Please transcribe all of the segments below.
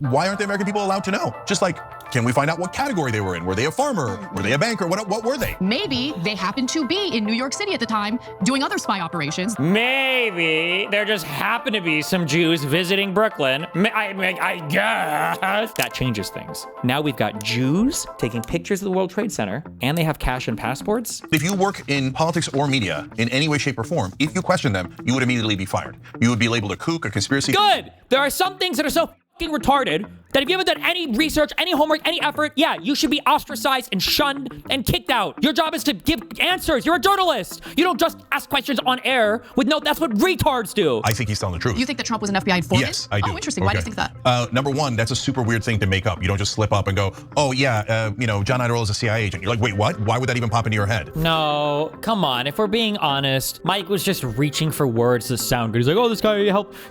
Why aren't the American people allowed to know? Just like, can we find out what category they were in? Were they a farmer? Were they a banker? What were they? Maybe they happened to be in New York City at the time doing other spy operations. Maybe there just happened to be some Jews visiting Brooklyn. I guess. That changes things. Now we've got Jews taking pictures of the World Trade Center, and they have cash and passports. If you work in politics or media in any way, shape, or form, if you question them, you would immediately be fired. You would be labeled a kook, a conspiracy. Good. There are some things that are so fucking retarded that if you haven't done any research, any homework, any effort, yeah, you should be ostracized and shunned and kicked out. Your job is to give answers. You're a journalist. You don't just ask questions on air with no, that's what retards do. I think he's telling the truth. You think that Trump was an FBI informant? Yes, I do. Oh, interesting. Why do you think that? Number one, that's a super weird thing to make up. You don't just slip up and go, oh yeah, John Idarola is a CIA agent. You're like, wait, what? Why would that even pop into your head? No, come on. If we're being honest, Mike was just reaching for words to sound good. He's like, oh,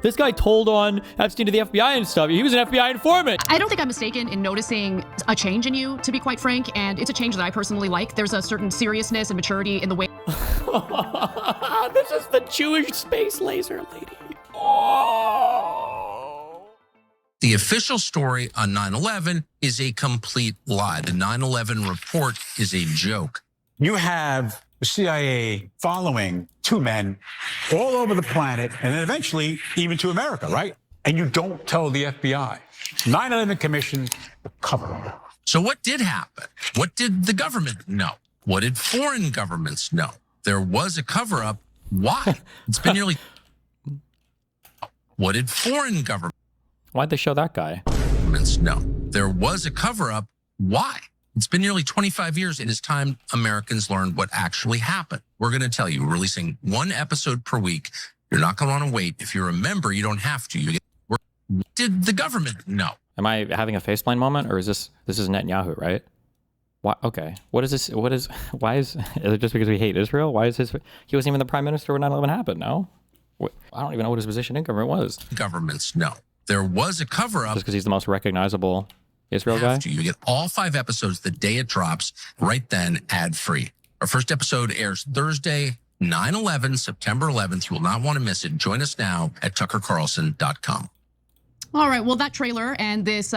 this guy told on Epstein to the FBI and stuff. He was an FBI informant. I don't think I'm mistaken in noticing a change in you, to be quite frank, and it's a change that I personally like. There's a certain seriousness and maturity in the way. This is the Jewish space laser lady. Oh. The official story on 9/11 is a complete lie. The 9/11 report is a joke. You have the CIA following two men all over the planet, and then eventually even to America, right? And you don't tell the FBI. 9/11 Commission, the cover-up. So what did happen? What did the government know? What did foreign governments know? There was a cover-up. Why? It's been nearly... What did foreign Why'd they show that guy? governments know? There was a cover-up. Why? It's been nearly 25 years, and it's time Americans learned what actually happened. We're going to tell you, we're releasing one episode per week. You're not going to want to wait. If you're a member, you don't have to. What did the government know? Am I having a faceplant moment, or is this is Netanyahu, right? Why? Okay. What is this? Why is it just because we hate Israel? Why is he wasn't even the prime minister when 9/11 happened? No, I don't even know what his position in government was. Governments know. There was a cover-up. Just because he's the most recognizable Israel guy? You get all 5 episodes the day it drops, right then, ad-free. Our first episode airs Thursday, 9/11, September 11th. You will not want to miss it. Join us now at tuckercarlson.com. All right, well, that trailer and this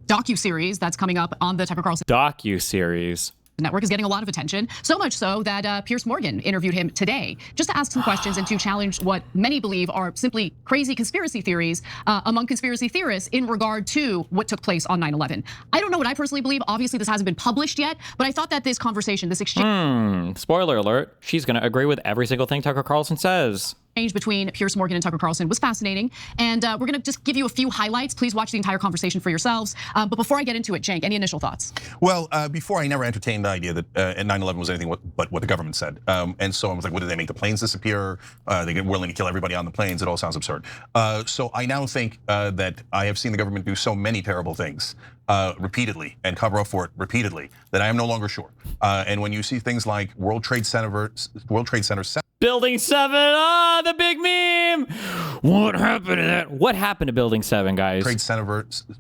docu-series that's coming up on the Tucker Carlson Docu-series. network is getting a lot of attention, so much so that Piers Morgan interviewed him today just to ask some questions and to challenge what many believe are simply crazy conspiracy theories among conspiracy theorists in regard to what took place on 9/11. I don't know what I personally believe. Obviously, this hasn't been published yet, but I thought that this conversation, this exchange... Spoiler alert, she's going to agree with every single thing Tucker Carlson says. Between Piers Morgan and Tucker Carlson was fascinating, and we're going to just give you a few highlights. Please watch the entire conversation for yourselves. But before I get into it, Cenk, any initial thoughts? Well, before I never entertained the idea that 9/11 was anything but what the government said, and so I was like, what did they make the planes disappear? They get willing to kill everybody on the planes. It all sounds absurd. So I now think that I have seen the government do so many terrible things repeatedly and cover up for it repeatedly that I am no longer sure. And when you see things like World Trade Center 7. Building 7, the big meme. What happened to that? What happened to Building 7, guys?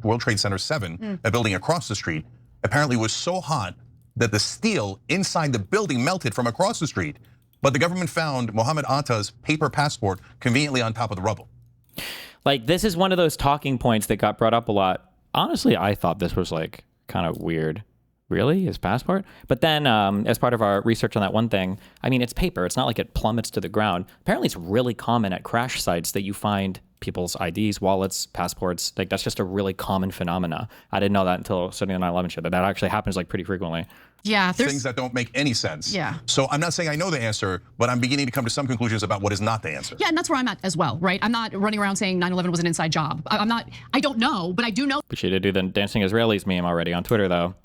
World Trade Center 7, a building across the street, apparently was so hot that the steel inside the building melted from across the street. But the government found Mohammed Atta's paper passport conveniently on top of the rubble. Like, this is one of those talking points that got brought up a lot. Honestly, I thought this was like kind of weird. Really? His passport? But then as part of our research on that one thing, I mean, it's paper. It's not like it plummets to the ground. Apparently, it's really common at crash sites that you find people's IDs, wallets, passports. Like, that's just a really common phenomena. I didn't know that until studying the 9/11 shit, that actually happens like pretty frequently. Yeah, there's things that don't make any sense. Yeah. So I'm not saying I know the answer, but I'm beginning to come to some conclusions about what is not the answer. Yeah, and that's where I'm at as well, right? I'm not running around saying 9/11 was an inside job. I don't know, but I do know. But she did do the dancing Israelis meme already on Twitter, though.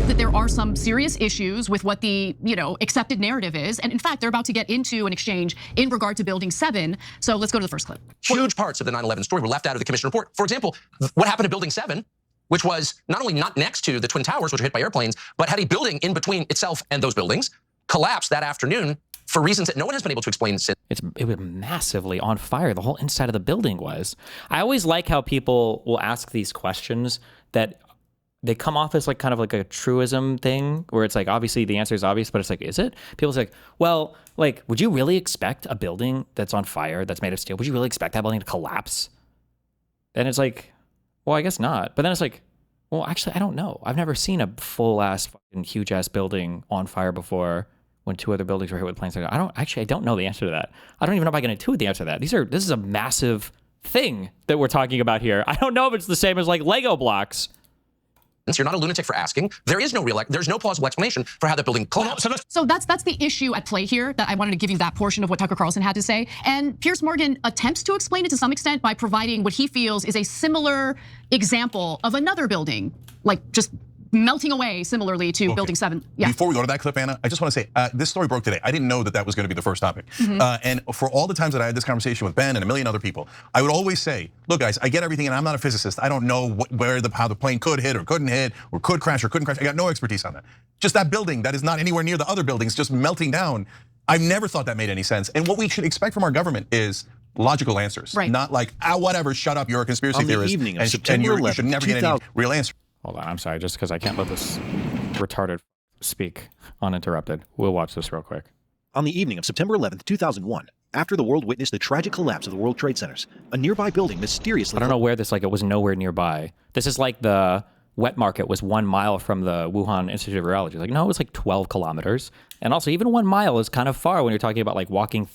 That there are some serious issues with what the accepted narrative is, and in fact, they're about to get into an exchange in regard to Building 7. So let's go to the first clip. Huge parts of the 9/11 story were left out of the commission report. For example, what happened to Building 7, which was not only not next to the Twin Towers, which were hit by airplanes, but had a building in between itself and those buildings, collapsed that afternoon for reasons that no one has been able to explain since. It was massively on fire. The whole inside of the building was. I always like how people will ask these questions that they come off as like kind of like a truism thing where it's like, obviously the answer is obvious, but it's like, is it? People's like, well, like, would you really expect a building that's on fire, that's made of steel? Would you really expect that building to collapse? And it's like, Well, I guess not. But then it's like, well, actually, I don't know. I've never seen a full-ass fucking huge-ass building on fire before when 2 other buildings were hit with planes. I don't know the answer to that. I don't even know if I can intuit the answer to that. This is a massive thing that we're talking about here. I don't know if it's the same as like Lego blocks. You're not a lunatic for asking. There is no there's no plausible explanation for how that building collapsed. So that's the issue at play here, that I wanted to give you that portion of what Tucker Carlson had to say. And Piers Morgan attempts to explain it to some extent by providing what he feels is a similar example of another building, like just melting away similarly to Building 7. Yeah. Before we go to that clip, Anna, I just want to say, this story broke today. I didn't know that that was going to be the first topic. And for all the times that I had this conversation with Ben and a million other people, I would always say, look guys, I get everything and I'm not a physicist. I don't know how the plane could hit or couldn't hit or could crash or couldn't crash. I got no expertise on that. Just that building that is not anywhere near the other buildings, just melting down. I've never thought that made any sense. And what we should expect from our government is logical answers. Right. Not like, whatever, shut up, you're a conspiracy theorist. On the evening of and September 11th, you should never get any real answer. Hold on, I'm sorry, just because I can't let this retarded speak uninterrupted. We'll watch this real quick. On the evening of September 11th, 2001, after the world witnessed the tragic collapse of the World Trade Centers, a nearby building mysteriously... I don't know where this, like, it was nowhere nearby. This is like the wet market was 1 mile from the Wuhan Institute of Virology. Like, no, it was like 12 kilometers. And also, even 1 mile is kind of far when you're talking about, like, walking,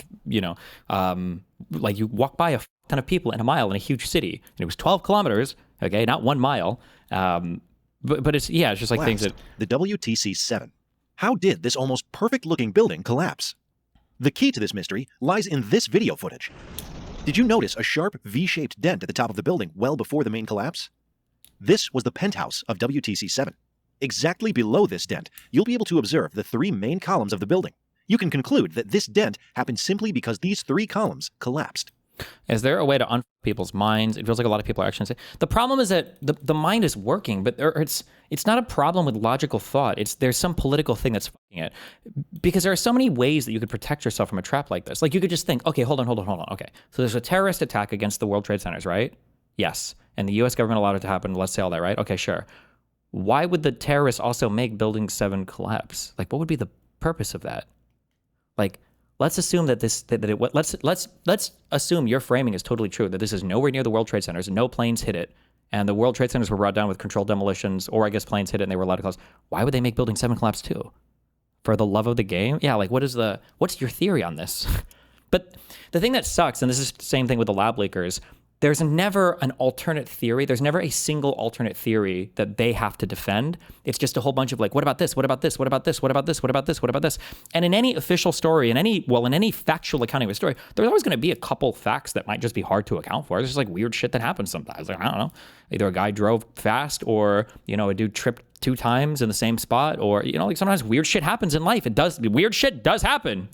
like you walk by a ton of people in a mile in a huge city. And it was 12 kilometers, okay, not 1 mile. But it's, yeah, it's just like things that... The WTC-7. How did this almost perfect-looking building collapse? The key to this mystery lies in this video footage. Did you notice a sharp V-shaped dent at the top of the building well before the main collapse? This was the penthouse of WTC-7. Exactly below this dent, you'll be able to observe the 3 main columns of the building. You can conclude that this dent happened simply because these 3 columns collapsed. Is there a way to unfuck people's minds? It feels like a lot of people are actually saying. The problem is that the mind is working, but it's not a problem with logical thought. There's some political thing that's fucking it. Because there are so many ways that you could protect yourself from a trap like this. Like you could just think, okay, hold on. Okay, so there's a terrorist attack against the World Trade Centers, right? Yes. And the U.S. government allowed it to happen. Let's say all that, right? Okay, sure. Why would the terrorists also make Building 7 collapse? Like, what would be the purpose of that? Like, let's assume that let's assume your framing is totally true, that this is nowhere near the World Trade Centers, no planes hit it, and the World Trade Centers were brought down with controlled demolitions, or I guess planes hit it and they were allowed to collapse. Why would they make Building 7 collapse too? For the love of the game? Yeah, like what's your theory on this? But the thing that sucks, and this is the same thing with the lab leakers, there's never an alternate theory. There's never a single alternate theory that they have to defend. It's just a whole bunch of like, what about this? What about this? What about this? What about this? What about this? What about this? And in any official story, in any factual accounting of a story, there's always going to be a couple facts that might just be hard to account for. There's just like weird shit that happens sometimes. Like, I don't know, either a guy drove fast or, a dude tripped 2 times in the same spot, or, like sometimes weird shit happens in life. Weird shit does happen,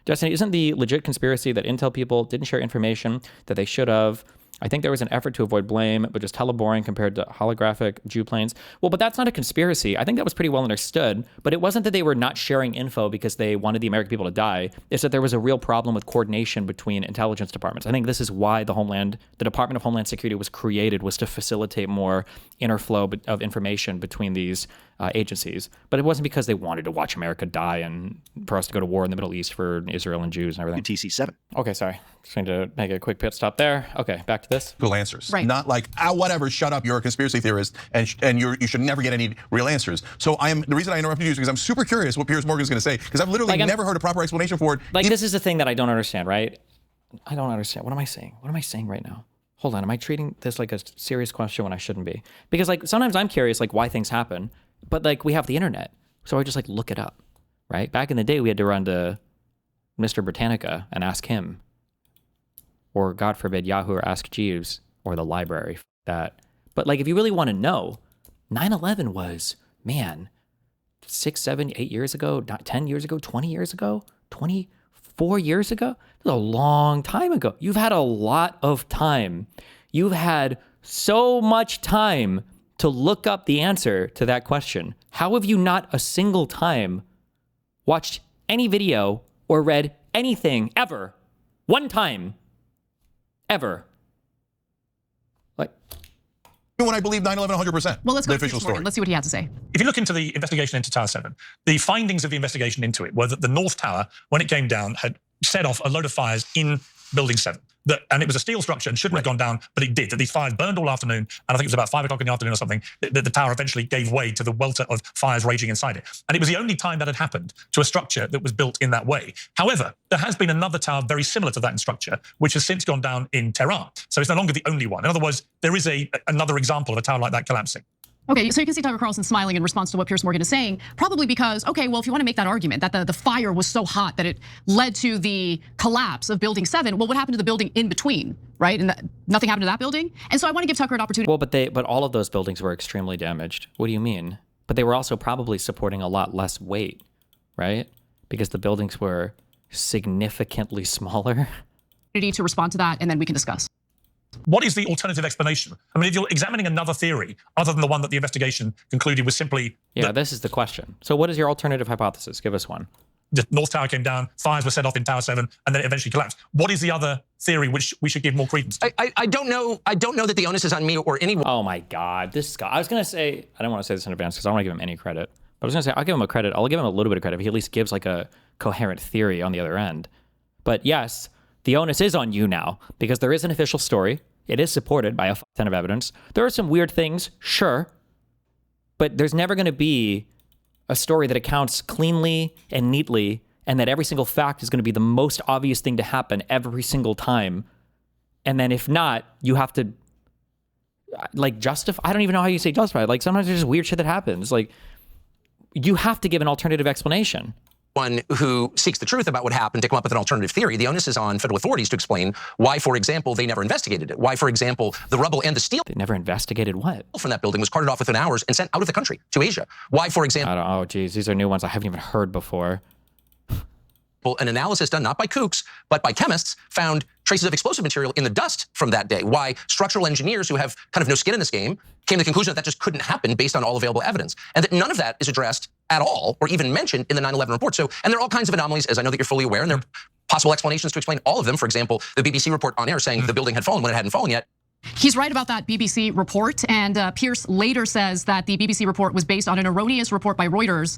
Justin, isn't the legit conspiracy that Intel people didn't share information that they should have? I think there was an effort to avoid blame, but just hella boring compared to holographic Jew planes. Well, but that's not a conspiracy. I think that was pretty well understood, but it wasn't that they were not sharing info because they wanted the American people to die. It's that there was a real problem with coordination between intelligence departments. I think this is why the Department of Homeland Security was created, was to facilitate more interflow of information between these agencies. But it wasn't because they wanted to watch America die and for us to go to war in the Middle East for Israel and Jews and everything. TC7. Okay, sorry. Just going to make a quick pit stop there. Okay, back to this. Real answers. Right. Not like, whatever, shut up, you're a conspiracy theorist, and you should never get any real answers. So the reason I interrupted you is because I'm super curious what Piers Morgan is going to say, because I've literally never heard a proper explanation for it. Like, this is the thing that I don't understand, right? I don't understand. What am I saying? What am I saying right now? Hold on, am I treating this like a serious question when I shouldn't be? Because like sometimes I'm curious like why things happen, but like we have the internet, so I just like look it up, right? Back in the day, we had to run to Mr. Britannica and ask him, or God forbid, Yahoo or Ask Jeeves or the library. That, but like if you really want to know, 9/11 was, man, 6, 7, 8 years ago, 10 years ago, 20 years ago, 24 years ago. It was a long time ago. You've had a lot of time. You've had so much time to look up the answer to that question. How have you not a single time watched any video or read anything ever? One time. Ever. Like, when I believe 9/11 100%. Well, let's go the to official Piers Morgan. story. Let's see what he has to say. If you look into the investigation into Tower 7, the findings of the investigation into it were that the North Tower, when it came down, had set off a load of fires in Building 7. and it was a steel structure and shouldn't have gone down, but it did. That these fires burned all afternoon, and I think it was about 5 o'clock in the afternoon or something, that the tower eventually gave way to the welter of fires raging inside it. And it was the only time that had happened to a structure that was built in that way. However, there has been another tower very similar to that in structure, which has since gone down in Tehran. So it's no longer the only one. In other words, there is another example of a tower like that collapsing. Okay, so you can see Tucker Carlson smiling in response to what Piers Morgan is saying, probably because, okay, well, if you want to make that argument that the fire was so hot that it led to the collapse of Building 7, well, what happened to the building in between, right? And nothing happened to that building. And so I want to give Tucker an opportunity. Well, but all of those buildings were extremely damaged. What do you mean? But they were also probably supporting a lot less weight, right? Because the buildings were significantly smaller. To respond to that, and then we can discuss. What is the alternative explanation? I mean, if you're examining another theory other than the one that the investigation concluded was simply... Yeah, this is the question. So what is your alternative hypothesis? Give us one. The North Tower came down, fires were set off in Tower 7, and then it eventually collapsed. What is the other theory which we should give more credence to? I don't know. I don't know that the onus is on me or anyone. Oh my God, this guy. I was going to say, I don't want to say this in advance because I don't want to give him any credit. But I was going to say, I'll give him a credit. I'll give him a little bit of credit if he at least gives like a coherent theory on the other end. But yes, the onus is on you now because there is an official story. It is supported by a ton of evidence. There are some weird things, sure, but there's never going to be a story that accounts cleanly and neatly and that every single fact is going to be the most obvious thing to happen every single time. And then if not, you have to like justify. I don't even know how you say justify. Like sometimes there's just weird shit that happens. Like you have to give an alternative explanation. One who seeks the truth about what happened to come up with an alternative theory. The onus is on federal authorities to explain why, for example, they never investigated it. Why, for example, the rubble and the steel They never investigated what? from that building was carted off within hours and sent out of the country to Asia. Why, for example, Oh, geez, these are new ones I haven't even heard before. an analysis done not by kooks, but by chemists found traces of explosive material in the dust from that day. Why structural engineers who have kind of no skin in this game came to the conclusion that that just couldn't happen based on all available evidence. And that none of that is addressed at all or even mentioned in the 9/11 report. So, and there are all kinds of anomalies, as I know that you're fully aware, and there are possible explanations to explain all of them. For example, the BBC report on air saying the building had fallen when it hadn't fallen yet. He's right about that BBC report, and Pierce later says that the BBC report was based on an erroneous report by Reuters.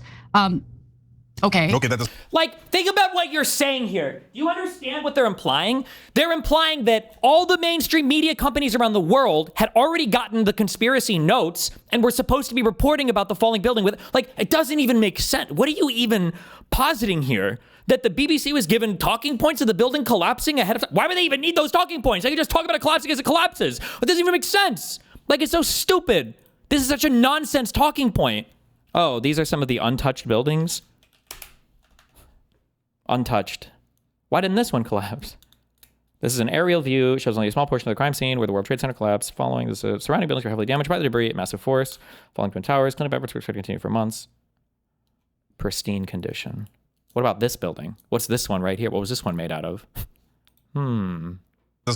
Okay, that does. Like, think about what you're saying here. You understand what they're implying? They're implying that all the mainstream media companies around the world had already gotten the conspiracy notes and were supposed to be reporting about the falling building with, like, it doesn't even make sense. What are you even positing here? That the BBC was given talking points of the building collapsing ahead of time? Why would they even need those talking points? They can just talk about it collapsing as it collapses. It doesn't even make sense. Like, it's so stupid. This is such a nonsense talking point. Oh, these are some of the untouched buildings? Untouched. Why didn't this one collapse? This is an aerial view. It shows only a small portion of the crime scene where the World Trade Center collapsed. Following this, surrounding buildings were heavily damaged by the debris at massive force. Falling Twin Towers. Cleanup efforts were expected to continue for months. Pristine condition. What about this building? What's this one right here? What was this one made out of? Doesn't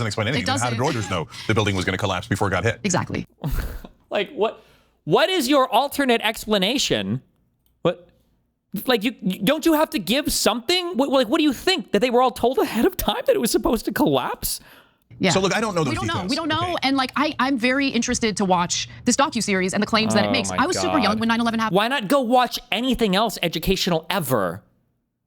explain anything. How did doesn't. Reuters know the building was going to collapse before it got hit? exactly. Like, what is your alternate explanation? What? Like, don't you have to give something? What do you think? That they were all told ahead of time that it was supposed to collapse? Yeah. So look, I don't know those We don't details. know. We don't know. Okay. And like, I'm very interested to watch this docuseries and the claims that it makes. my I was super young God. when 9/11 happened. Why not go watch anything else educational ever?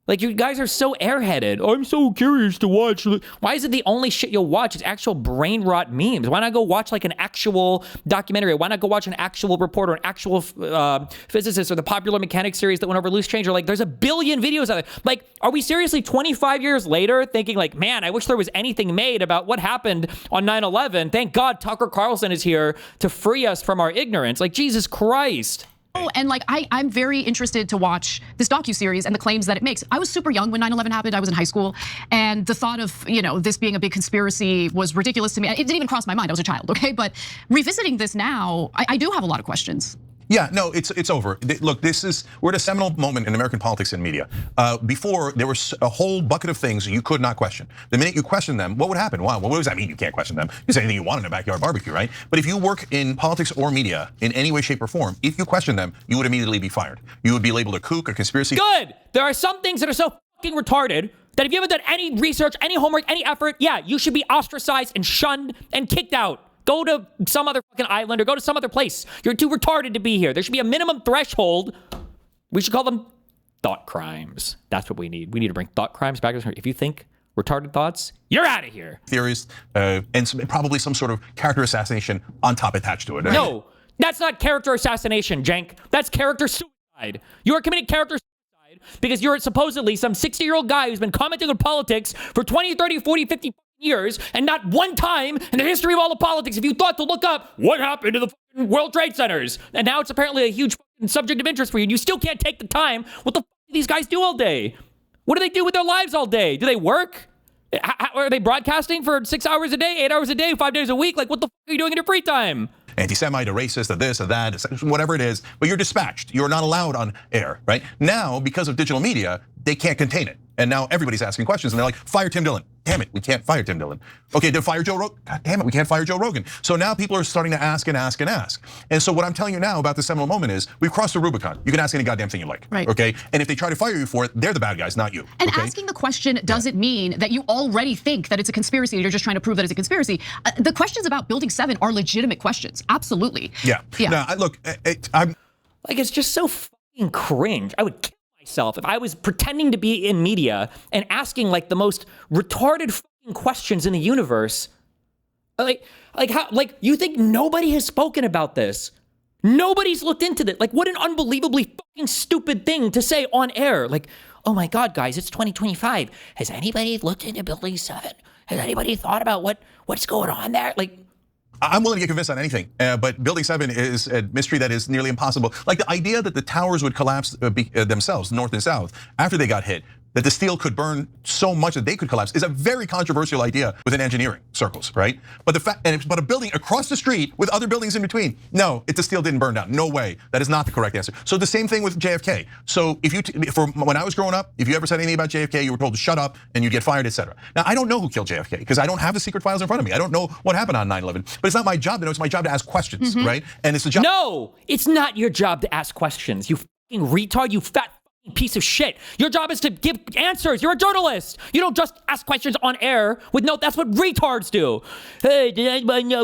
Like, you guys are so airheaded. I'm so curious to watch. Why is it the only shit you'll watch is actual brain rot memes? Why not go watch like an actual documentary? Why not go watch an actual report or an actual physicist or the Popular Mechanics series that went over loose change? Or like, there's a billion videos out there. Like, are we seriously 25 years later thinking like, man, I wish there was anything made about what happened on 9/11? Thank God Tucker Carlson is here to free us from our ignorance. Like, Jesus Christ. Oh, and like, I'm very interested to watch this docuseries and the claims that it makes. I was super young when 9/11 happened. I was in high school, and the thought of, this being a big conspiracy was ridiculous to me. It didn't even cross my mind. I was a child, okay? But revisiting this now, I do have a lot of questions. Yeah, no, it's over. Look, we're at a seminal moment in American politics and media. Before, there was a whole bucket of things you could not question. The minute you question them, what would happen? Wow, what does that mean you can't question them? You say anything you want in a backyard barbecue, right? But if you work in politics or media in any way, shape, or form, if you question them, you would immediately be fired. You would be labeled a kook, a conspiracy. Good. There are some things that are so fucking retarded that if you haven't done any research, any homework, any effort, yeah, you should be ostracized and shunned and kicked out. Go to some other fucking island or go to some other place. You're too retarded to be here. There should be a minimum threshold. We should call them thought crimes. That's what we need. We need to bring thought crimes back to the country. If you think retarded thoughts, you're out of here. Theories and probably some sort of character assassination on top attached to it. No, that's not character assassination, Jenk. That's character suicide. You are committing character suicide because you're supposedly some 60-year-old guy who's been commenting on politics for 20, 30, 40, 50 years, and not one time in the history of all the politics have you thought to look up what happened to the World Trade Centers. And now it's apparently a huge subject of interest for you, and you still can't take the time. What the do these guys do all day? What do they do with their lives all day? Do they work? Are they broadcasting for 6 hours a day, 8 hours a day, 5 days a week? Like, what the are you doing in your free time? Anti-Semite, a racist, a this, a that, whatever it is, but you're dispatched. You're not allowed on air, right? Now, because of digital media, they can't contain it. And now everybody's asking questions and they're like, fire Tim Dillon. Damn it, we can't fire Tim Dillon. Okay, then fire Joe Rogan. God damn it, we can't fire Joe Rogan. So now people are starting to ask and ask and ask. And so what I'm telling you now about the seminal moment is we've crossed the Rubicon. You can ask any goddamn thing you like, right? Okay, and if they try to fire you for it, they're the bad guys, not you. And okay? asking the question doesn't mean that you already think that it's a conspiracy and you're just trying to prove that it's a conspiracy. The questions about Building 7 are legitimate questions, absolutely. Yeah. No, look, I'm like, it's just so fucking cringe. I would kill myself if I was pretending to be in media and asking like the most retarded fucking questions in the universe. Like how, like, you think nobody has spoken about this? Nobody's looked into this. Like, what an unbelievably fucking stupid thing to say on air. Like, oh my God, guys, it's 2025. Has anybody looked into Building 7? Has anybody thought about what's going on there? Like, I'm willing to get convinced on anything, but Building 7 is a mystery that is nearly impossible. Like the idea that the towers would collapse themselves, north and south, after they got hit, that the steel could burn so much that they could collapse is a very controversial idea within engineering circles, right? But the fact, but a building across the street with other buildings in between, no, the steel didn't burn down. No way. That is not the correct answer. So the same thing with JFK. So if you, when I was growing up, if you ever said anything about JFK, you were told to shut up and you'd get fired, etc. Now I don't know who killed JFK because I don't have the secret files in front of me. I don't know what happened on 9/11. But it's not my job to know. It's my job to ask questions, right? And it's the job. No, it's not your job to ask questions. You fucking retard. You fat piece of shit. Your job is to give answers. You're a journalist. You don't just ask questions on air with no, that's what retards do. Hey, did anybody know?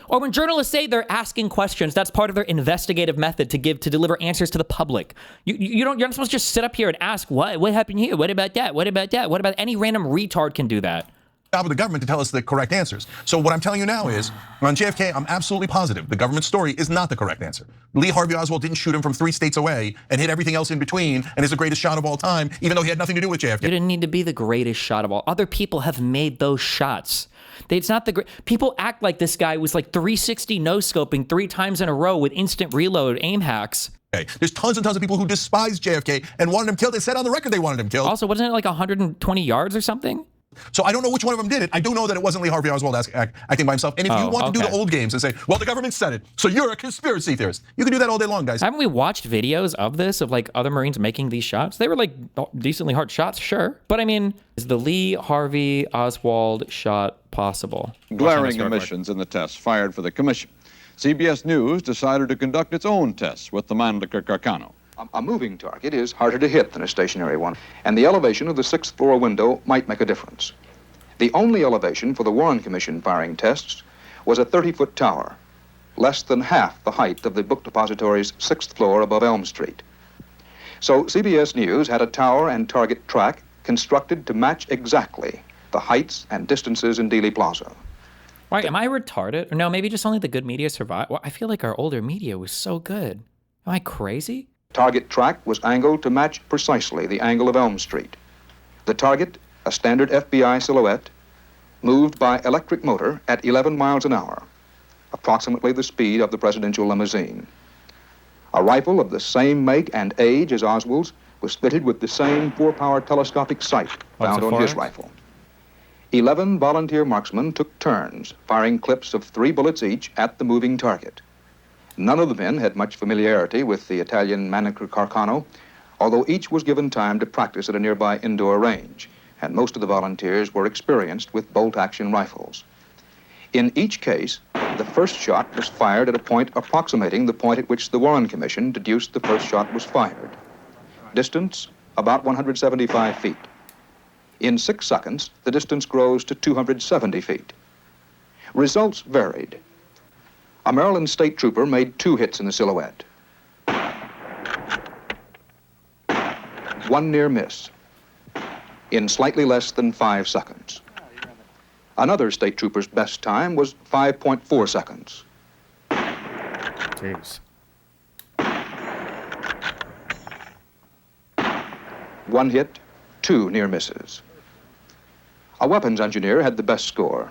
Or when journalists say they're asking questions, that's part of their investigative method to deliver answers to the public. You're not supposed to just sit up here and ask, what happened here? What about that? What about that? What about any random retard can do that? Job of the government to tell us the correct answers. So what I'm telling you now is, on JFK, I'm absolutely positive the government story is not the correct answer. Lee Harvey Oswald didn't shoot him from 3 states away and hit everything else in between and is the greatest shot of all time, even though he had nothing to do with JFK. You didn't need to be the greatest shot of all. Other people have made those shots. It's not the great. People act like this guy was like 360 no-scoping 3 times in a row with instant reload aim hacks. There's tons and tons of people who despise JFK and wanted him killed. They said on the record they wanted him killed. Also, wasn't it like 120 yards or something? So I don't know which one of them did it. I do know that it wasn't Lee Harvey Oswald acting by himself. And if you want to do the old games and say, well, the government said it, so you're a conspiracy theorist, you can do that all day long, guys. Haven't we watched videos of this, of like other Marines making these shots? They were like decently hard shots, sure. But I mean, is the Lee Harvey Oswald shot possible? Glaring omissions in the tests fired for the commission. CBS News decided to conduct its own tests with the Mannlicher Carcano. A moving target is harder to hit than a stationary one, and the elevation of the 6th floor window might make a difference. The only elevation for the Warren Commission firing tests was a 30-foot tower, less than half the height of the book depository's 6th floor above Elm Street. So CBS News had a tower and target track constructed to match exactly the heights and distances in Dealey Plaza. Why, am I retarded? Or no, maybe just only the good media survived. Well, I feel like our older media was so good. Am I crazy? Target track was angled to match precisely the angle of Elm Street. The target, a standard FBI silhouette, moved by electric motor at 11 miles an hour, approximately the speed of the presidential limousine. A rifle of the same make and age as Oswald's was fitted with the same 4-power telescopic sight found on his rifle. 11 volunteer marksmen took turns, firing clips of 3 bullets each at the moving target. None of the men had much familiarity with the Italian Mannlicher Carcano, although each was given time to practice at a nearby indoor range, and most of the volunteers were experienced with bolt-action rifles. In each case, the first shot was fired at a point approximating the point at which the Warren Commission deduced the first shot was fired. Distance, about 175 feet. In 6 seconds, the distance grows to 270 feet. Results varied. A Maryland state trooper made 2 hits in the silhouette. 1 near miss. in slightly less than 5 seconds. Another state trooper's best time was 5.4 seconds. Jeez. One hit, 2 near misses. A weapons engineer had the best score.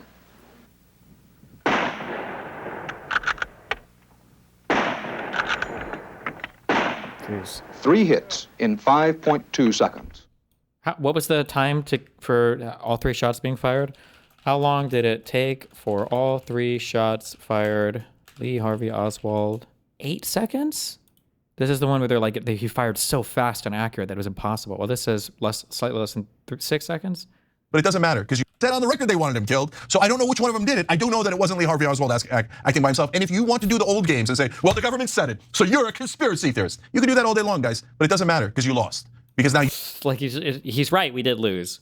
Jeez. 3 hits in 5.2 seconds. What was the time for all 3 shots being fired? How long did it take for all 3 shots fired? Lee Harvey Oswald. 8 seconds? This is the one where they're like, he fired so fast and accurate that it was impossible. Well, this says slightly less than 6 seconds. But it doesn't matter because you said on the record they wanted him killed. So I don't know which one of them did it. I do know that it wasn't Lee Harvey Oswald acting by himself. And if you want to do the old games and say, well, the government said it, so you're a conspiracy theorist, you can do that all day long, guys. But it doesn't matter because you lost. Because now like he's right, we did lose.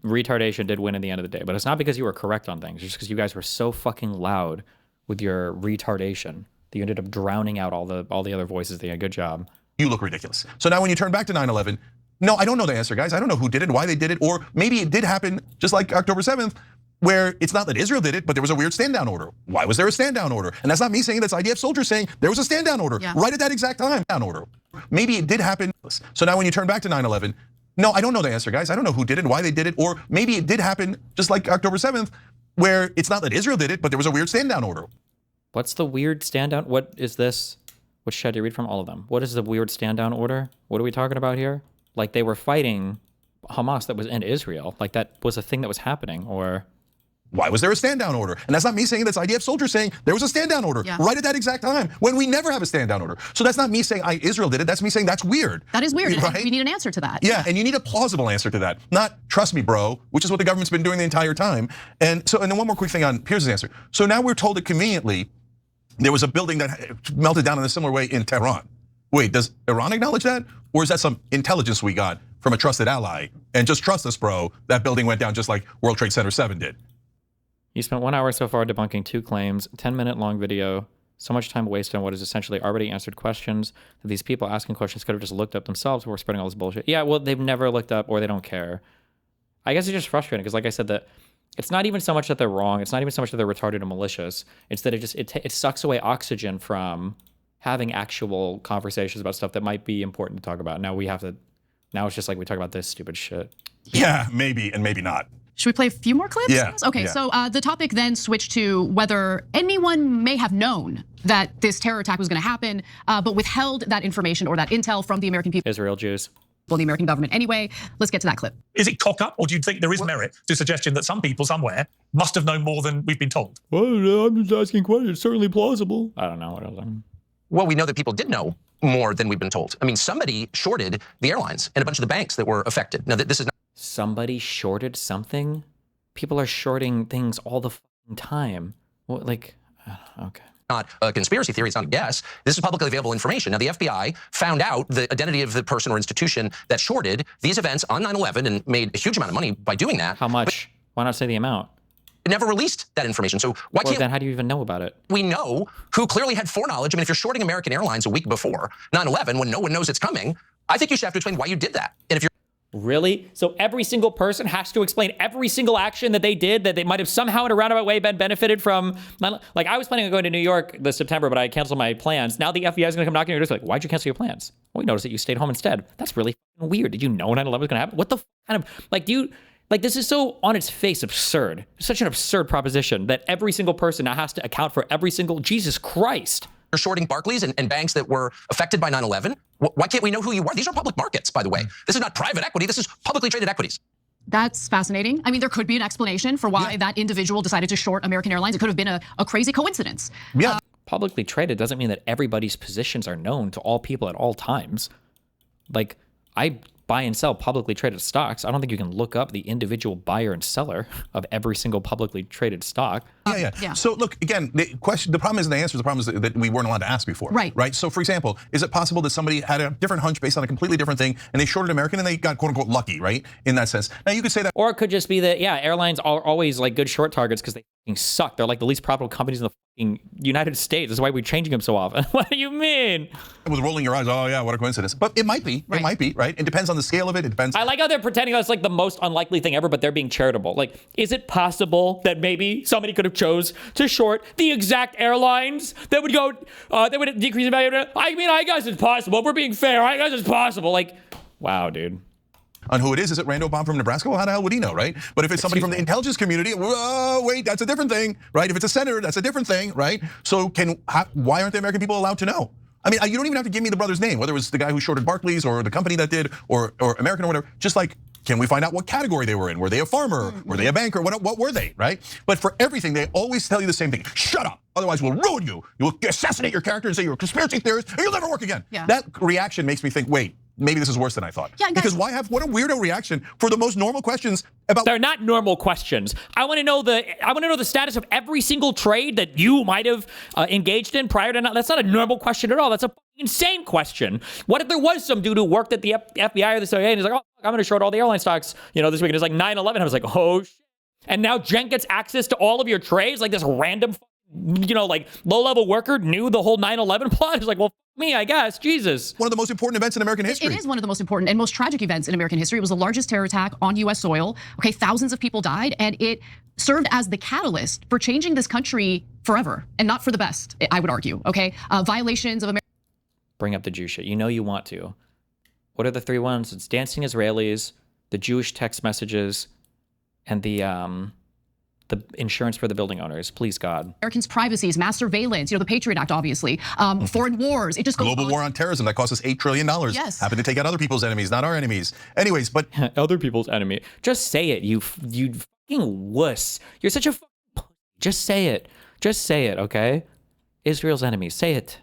Retardation did win in the end of the day, but it's not because you were correct on things. It's just because you guys were so fucking loud with your retardation that you ended up drowning out all the other voices. They had a good job. You look ridiculous. So now when you turn back to 9/11, no, I don't know the answer, guys. I don't know who did it, why they did it, or maybe it did happen just like October 7th, where it's not that Israel did it, but there was a weird stand-down order. Why was there a stand-down order? And that's not me saying, that's IDF soldiers saying there was a stand-down order right at that exact time. Down order. Maybe it did happen. So now when you turn back to 9/11, no, I don't know the answer, guys. I don't know who did it, why they did it, or maybe it did happen just like October 7th, where it's not that Israel did it, but there was a weird stand-down order. What's the weird stand-down? What is this? Which should I read from all of them? What is the weird stand-down order? What are we talking about here? Like they were fighting Hamas that was in Israel. Like that was a thing that was happening, or... Why was there a stand-down order? And that's not me saying, that's IDF soldiers saying there was a stand-down order right at that exact time when we never have a stand-down order. So that's not me saying Israel did it, that's me saying that's weird. That is weird, right? We need an answer to that. Yeah, and you need a plausible answer to that. Not, trust me, bro, which is what the government's been doing the entire time. And then one more quick thing on Pierce's answer. So now we're told that conveniently, there was a building that melted down in a similar way in Tehran. Wait, does Iran acknowledge that? Or is that some intelligence we got from a trusted ally? And just trust us, bro, that building went down just like World Trade Center 7 did. You spent 1 hour so far debunking 2 claims, 10-minute long video, so much time wasted on what is essentially already answered questions that these people asking questions could have just looked up themselves before spreading all this bullshit. Yeah, well, they've never looked up or they don't care. I guess it's just frustrating because like I said, that it's not even so much that they're wrong. It's not even so much that they're retarded and malicious. It's that it sucks away oxygen from having actual conversations about stuff that might be important to talk about. Now it's just like we talk about this stupid shit. Yeah, maybe and maybe not. Should we play a few more clips? Yeah. Okay, so the topic then switched to whether anyone may have known that this terror attack was going to happen, but withheld that information or that intel from the American people. Israel Jews. Well, the American government anyway. Let's get to that clip. Is it cock up, or do you think there is merit to suggestion that some people somewhere must have known more than we've been told? Well, I'm just asking questions. It's certainly plausible. I don't know what else. Well, we know that people did know more than we've been told. I mean, somebody shorted the airlines and a bunch of the banks that were affected. Now, this is not... Somebody shorted something? People are shorting things all the fucking time. What, like, okay. Not a conspiracy theory, it's not a guess. This is publicly available information. Now, the FBI found out the identity of the person or institution that shorted these events on 9/11 and made a huge amount of money by doing that. How much? Why not say the amount? It never released that information. So why can't... Then how do you even know about it? We know who clearly had foreknowledge. I mean, if you're shorting American Airlines a week before 9/11 when no one knows it's coming, I think you should have to explain why you did that. And if you're... Really? So every single person has to explain every single action that they did that they might have somehow in a roundabout way been benefited from? Like I was planning on going to New York this September, but I canceled my plans. Now the FBI is going to come knocking on your door. Like, why'd you cancel your plans? Well, we noticed that you stayed home instead. That's really weird. Did you know 9/11 was going to happen? What the kind of, like, do you, like, this is so on its face absurd. It's such an absurd proposition that every single person now has to account for every single, Jesus Christ. You're shorting Barclays and banks that were affected by 9/11. Why can't we know who you are? These are public markets, by the way. This is not private equity. This is publicly traded equities. That's fascinating. I mean, there could be an explanation for why that individual decided to short American Airlines. It could have been a crazy coincidence. Yeah. Publicly traded doesn't mean that everybody's positions are known to all people at all times. Like, I buy and sell publicly traded stocks. I don't think you can look up the individual buyer and seller of every single publicly traded stock. Yeah. So look, again, the problem isn't the answer. The problem is that we weren't allowed to ask before. Right. So for example, is it possible that somebody had a different hunch based on a completely different thing and they shorted American and they got quote unquote lucky, right? In that sense. Now you could say that. Or it could just be that, yeah, airlines are always like good short targets because they fucking suck. They're like the least profitable companies in the United States. That's why we're changing them so often. What do you mean? With rolling your eyes, oh yeah, what a coincidence. But it might be, it might be, right? It depends on the scale of it, it depends. I like how they're pretending that's like the most unlikely thing ever, but they're being charitable. Like, is it possible that maybe somebody could have chose to short the exact airlines that would go, that would decrease the value? I mean, I guess it's possible. We're being fair. I guess it's possible. Like, wow, dude. On who it is it Rando Bomb from Nebraska? Well, how the hell would he know, right? But if it's somebody from the intelligence community, wait, that's a different thing, right? If it's a senator, that's a different thing, right? So why aren't the American people allowed to know? I mean, you don't even have to give me the brother's name, whether it was the guy who shorted Barclays or the company that did, or American or whatever. Just like, can we find out what category they were in? Were they a farmer? Were they a banker? What were they, right? But for everything, they always tell you the same thing. Shut up, otherwise we'll ruin you. You'll assassinate your character and say you're a conspiracy theorist and you'll never work again. Yeah. That reaction makes me think, wait, maybe this is worse than I thought. Yeah, because what a weirdo reaction for the most normal questions about. They're not normal questions. I want to know the status of every single trade that you might have engaged in prior to. That's not a normal question at all. That's a insane question. What if there was some dude who worked at the FBI or the CIA and he's like, oh, I'm going to short all the airline stocks, this week. And it's like 9/11. I was like, oh shit. And now Jen gets access to all of your trades, like this random, like low-level worker knew the whole 9/11 plot. He's like, well, me, I guess. Jesus. One of the most important events in American history. It is one of the most important and most tragic events in American history. It was the largest terror attack on US soil. Okay, thousands of people died, and it served as the catalyst for changing this country forever, and not for the best, I would argue. Okay, violations of American. Bring up the Jew shit. You know you want to. What are the three ones? It's dancing Israelis, the Jewish text messages, and the insurance for the building owners. Please, God. Americans' privacies, mass surveillance, the Patriot Act, obviously, foreign wars. It just goes global war on terrorism that cost us $8 trillion. Yes. Happen to take out other people's enemies, not our enemies. Anyways, but other people's enemy. Just say it, you fucking wuss. You're such a. Just say it. Just say it, okay? Israel's enemies. Say it.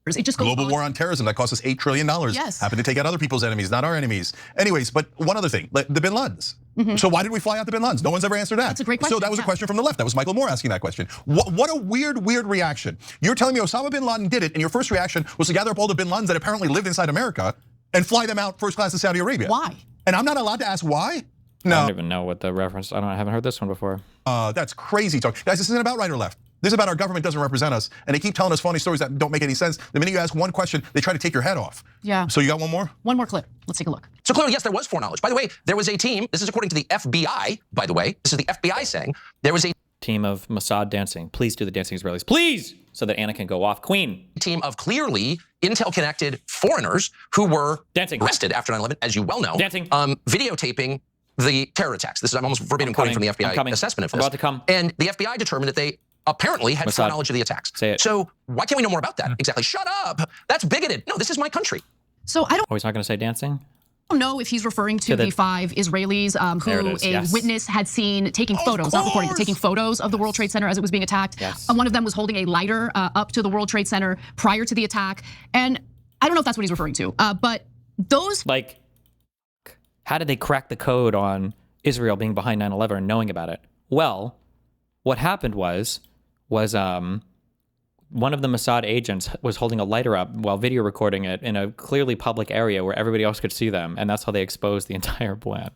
It just goes global war on terrorism that cost us $8 trillion. Yes. Happen to take out other people's enemies, not our enemies. Anyways, but one other thing, the bin Ladens. So why did we fly out the bin Ladens? No one's ever answered that. That's a great question. So that was a question from the left. That was Michael Moore asking that question. What a weird reaction. You're telling me Osama bin Laden did it, and your first reaction was to gather up all the bin Ladens that apparently lived inside America and fly them out first class to Saudi Arabia. Why? And I'm not allowed to ask why? No. I don't even know what the reference. I haven't heard this one before. That's crazy talk. Guys, this isn't about right or left. This is about our government doesn't represent us, and they keep telling us funny stories that don't make any sense. The minute you ask one question, they try to take your head off. Yeah. So you got one more? One more clip. Let's take a look. So clearly, yes, there was foreknowledge. By the way, there was a team, this is according to the FBI, by the way, this is the FBI saying, there was a team of Mossad dancing. Please do the dancing Israelis. Please! So that Anna can go off. Queen. Team of clearly intel-connected foreigners who were dancing arrested after 9/11, as you well know. Dancing. Videotaping the terror attacks. This is, I'm almost verbatim quoting from the FBI assessment of this. I'm about to come. And the FBI determined that they apparently had foreknowledge of the attacks. Say it. So why can't we know more about that? Exactly. Shut up. That's bigoted. No, this is my country. So I don't. Oh, he's not going to say dancing? I don't know if he's referring to the 5 Israelis who a witness had seen taking photos, not recording, but taking photos of the World Trade Center as it was being attacked. Yes. One of them was holding a lighter up to the World Trade Center prior to the attack. And I don't know if that's what he's referring to, but those. Like, how did they crack the code on Israel being behind 9/11 and knowing about it? Well, what happened was one of the Mossad agents was holding a lighter up while video recording it in a clearly public area where everybody else could see them, and that's how they exposed the entire plan.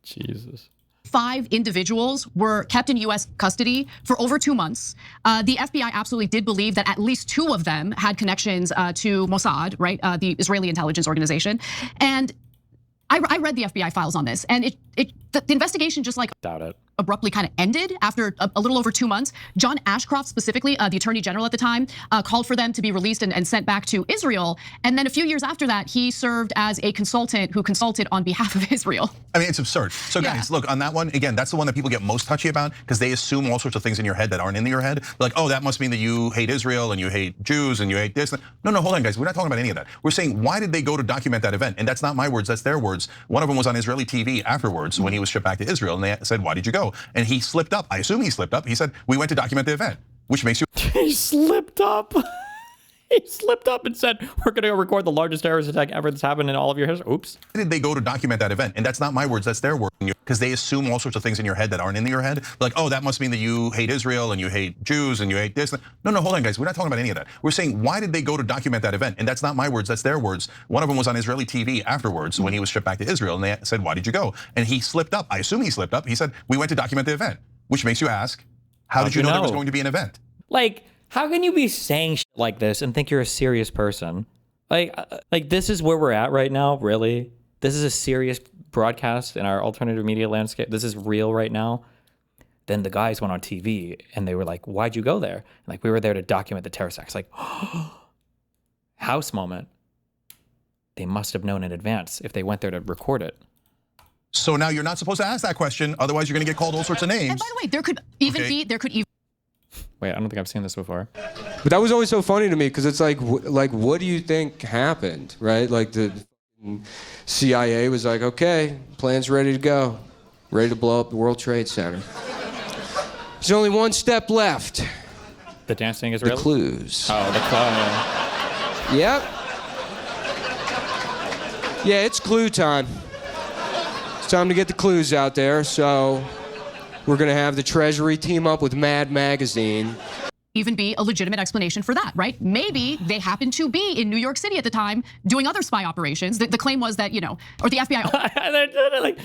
Jesus. 5 individuals were kept in U.S. custody for over 2 months. The FBI absolutely did believe that at least 2 of them had connections to Mossad, right, the Israeli intelligence organization. And I read the FBI files on this, and the investigation just like doubt it. Abruptly kind of ended after a little over 2 months. John Ashcroft specifically, the attorney general at the time, called for them to be released and sent back to Israel. And then a few years after that, he served as a consultant who consulted on behalf of Israel. I mean, it's absurd. So guys, look, on that one, again, that's the one that people get most touchy about because they assume all sorts of things in your head that aren't in your head. Like, oh, that must mean that you hate Israel and you hate Jews and you hate this. No, hold on, guys. We're not talking about any of that. We're saying, why did they go to document that event? And that's not my words, that's their words. One of them was on Israeli TV afterwards when he was shipped back to Israel, and they said, why did you go? And he slipped up. I assume he slipped up. He said, we went to document the event, which makes you. He slipped up. He slipped up and said, we're going to record the largest terrorist attack ever that's happened in all of your history. Oops. Why did they go to document that event? And that's not my words, that's their words. Because they assume all sorts of things in your head that aren't in your head. Like, oh, that must mean that you hate Israel and you hate Jews and you hate this. No, hold on, guys. We're not talking about any of that. We're saying, why did they go to document that event? And that's not my words, that's their words. One of them was on Israeli TV afterwards when he was shipped back to Israel, and they said, why did you go? And he slipped up. I assume he slipped up. He said, we went to document the event, which makes you ask, how did you know there was going to be an event? Like, how can you be saying shit like this and think you're a serious person? Like this is where we're at right now, really? This is a serious broadcast in our alternative media landscape. This is real right now. Then the guys went on TV and they were like, why'd you go there? And like, we were there to document the terrorist acts. Like, house moment. They must have known in advance if they went there to record it. So now you're not supposed to ask that question, otherwise you're going to get called all sorts of names. And by the way, there could even Wait, I don't think I've seen this before. But that was always so funny to me because it's like, what do you think happened, right? Like the CIA was like, okay, plan's ready to go, ready to blow up the World Trade Center. There's only one step left. The dancing is real? The clues. Oh, the clue. Yep. Yeah, it's clue time. It's time to get the clues out there, so we're gonna have the Treasury team up with Mad Magazine. Even be a legitimate explanation for that, right? Maybe they happened to be in New York City at the time doing other spy operations. The claim was that, or the FBI. They're like,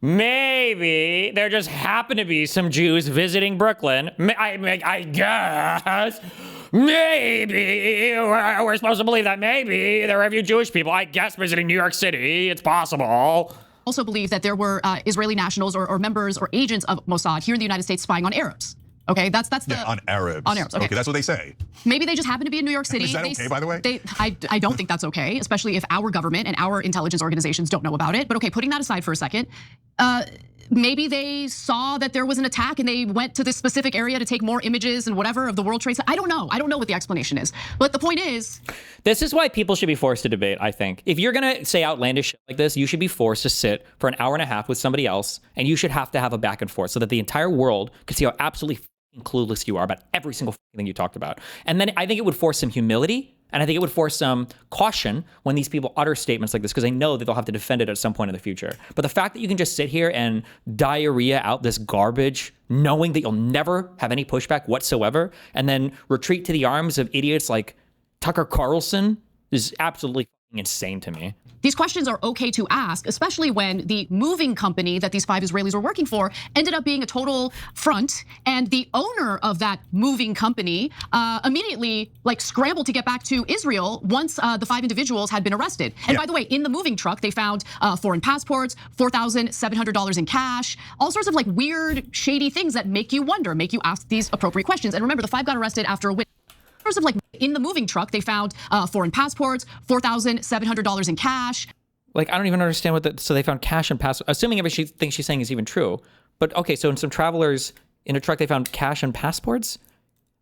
maybe there just happened to be some Jews visiting Brooklyn. I guess. Maybe we're supposed to believe that maybe there are a few Jewish people, I guess, visiting New York City. It's possible. Also believe that there were Israeli nationals or members or agents of Mossad here in the United States spying on Arabs. Okay, that's the on Arabs. On Arabs. Okay, that's what they say. Maybe they just happen to be in New York City. Is that okay, by the way? I don't think that's okay, especially if our government and our intelligence organizations don't know about it. But okay, putting that aside for a second, maybe they saw that there was an attack and they went to this specific area to take more images and whatever of the World Trade Center. I don't know. I don't know what the explanation is. But the point is, this is why people should be forced to debate, I think. If you're gonna say outlandish shit like this, you should be forced to sit for an hour and a half with somebody else, and you should have to have a back and forth so that the entire world could see how absolutely clueless you are about every single thing you talked about. And then I think it would force some humility, and I think it would force some caution when these people utter statements like this, because they know that they'll have to defend it at some point in the future. But the fact that you can just sit here and diarrhea out this garbage, knowing that you'll never have any pushback whatsoever, and then retreat to the arms of idiots like Tucker Carlson is absolutely insane to me. These questions are okay to ask, especially when the moving company that these 5 Israelis were working for ended up being a total front, and the owner of that moving company immediately scrambled to get back to Israel once the 5 individuals had been arrested. And by the way, in the moving truck, they found foreign passports, $4,700 in cash, all sorts of weird, shady things that make you wonder, make you ask these appropriate questions. And remember, the 5 got arrested after a witness. In the moving truck, they found foreign passports, $4,700 in cash. I don't even understand so they found cash and passports, assuming everything she's saying is even true. But okay, so in some travelers in a truck, they found cash and passports?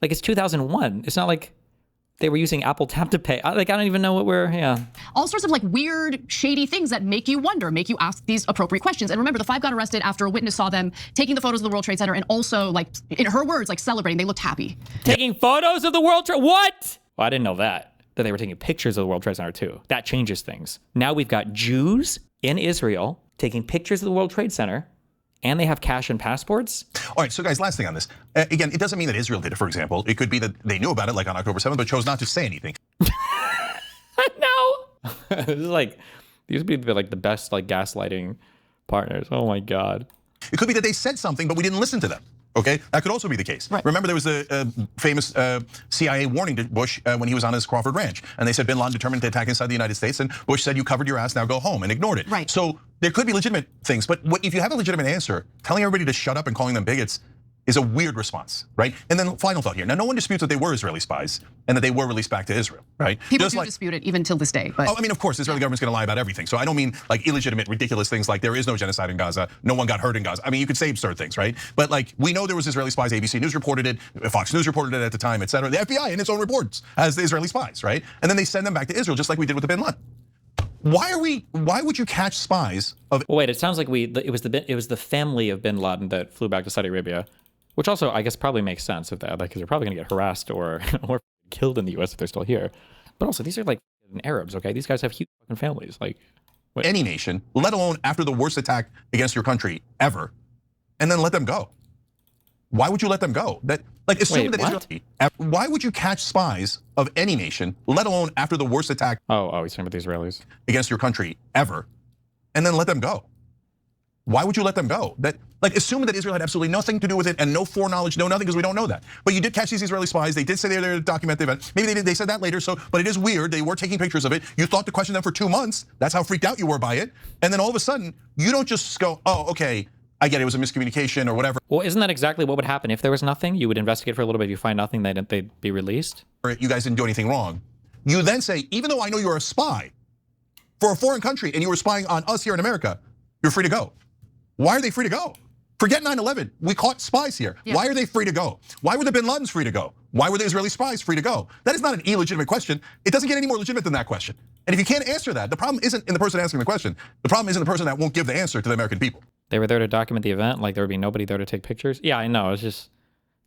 It's 2001. It's not like they were using Apple Tap to pay. I don't even know what all sorts of weird, shady things that make you wonder, make you ask these appropriate questions. And remember, the 5 got arrested after a witness saw them taking the photos of the World Trade Center and also, in her words, celebrating. They looked happy. Taking photos of the World Trade? What? Well, I didn't know that they were taking pictures of the World Trade Center too. That changes things. Now we've got Jews in Israel taking pictures of the World Trade Center, and they have cash and passports? All right, so guys, last thing on this. Again, it doesn't mean that Israel did it, for example. It could be that they knew about it on October 7th, but chose not to say anything. No. This is these would be the best gaslighting partners. Oh my God. It could be that they said something, but we didn't listen to them. Okay, that could also be the case. Right. Remember, there was a famous CIA warning to Bush when he was on his Crawford Ranch, and they said Bin Laden determined to attack inside the United States, and Bush said, "You covered your ass, now go home," and ignored it. Right. So there could be legitimate things, but if you have a legitimate answer, telling everybody to shut up and calling them bigots is a weird response, right? And then final thought here. Now, no one disputes that they were Israeli spies and that they were released back to Israel, right? People do dispute it even till this day. But I mean, of course, the Israeli government's going to lie about everything. So I don't mean illegitimate, ridiculous things like there is no genocide in Gaza, no one got hurt in Gaza. I mean, you could say absurd things, right? But we know there was Israeli spies. ABC News reported it, Fox News reported it at the time, et cetera. The FBI in its own reports as the Israeli spies, right? And then they send them back to Israel, just like we did with the Bin Laden. Why would you catch spies of? Wait, it sounds like it was the family of Bin Laden that flew back to Saudi Arabia. Which also, I guess, probably makes sense if that, because they're probably going to get harassed or killed in the U.S. if they're still here. But also, these are Arabs, okay? These guys have huge fucking families. Any nation, let alone after the worst attack against your country ever, and then let them go. Why would you let them go? Assume that Israel. Why would you catch spies of any nation, let alone after the worst attack? Oh, he's talking about the Israelis against your country ever, and then let them go? Why would you let them go? That, like, assuming that Israel had absolutely nothing to do with it and no foreknowledge, no nothing, because we don't know that. But you did catch these Israeli spies. They did say they were there to document the event. Maybe they said that later. So, but it is weird. They were taking pictures of it. You thought to question them for 2 months. That's how freaked out you were by it. And then all of a sudden, you don't just go, oh, okay, I get it. It was a miscommunication or whatever. Well, isn't that exactly what would happen if there was nothing? You would investigate for a little bit. If you find nothing, they'd be released. Or you guys didn't do anything wrong. You then say, even though I know you're a spy for a foreign country and you were spying on us here in America, you're free to go. Why are they free to go? Forget 9/11. We caught spies here. Yeah. Why are they free to go? Why were the bin Ladens free to go? Why were the Israeli spies free to go? That is not an illegitimate question. It doesn't get any more legitimate than that question. And if you can't answer that, the problem isn't in the person asking the question. The problem is in the person that won't give the answer to the American people. They were there to document the event, like there would be nobody there to take pictures. Yeah, I know. It's just,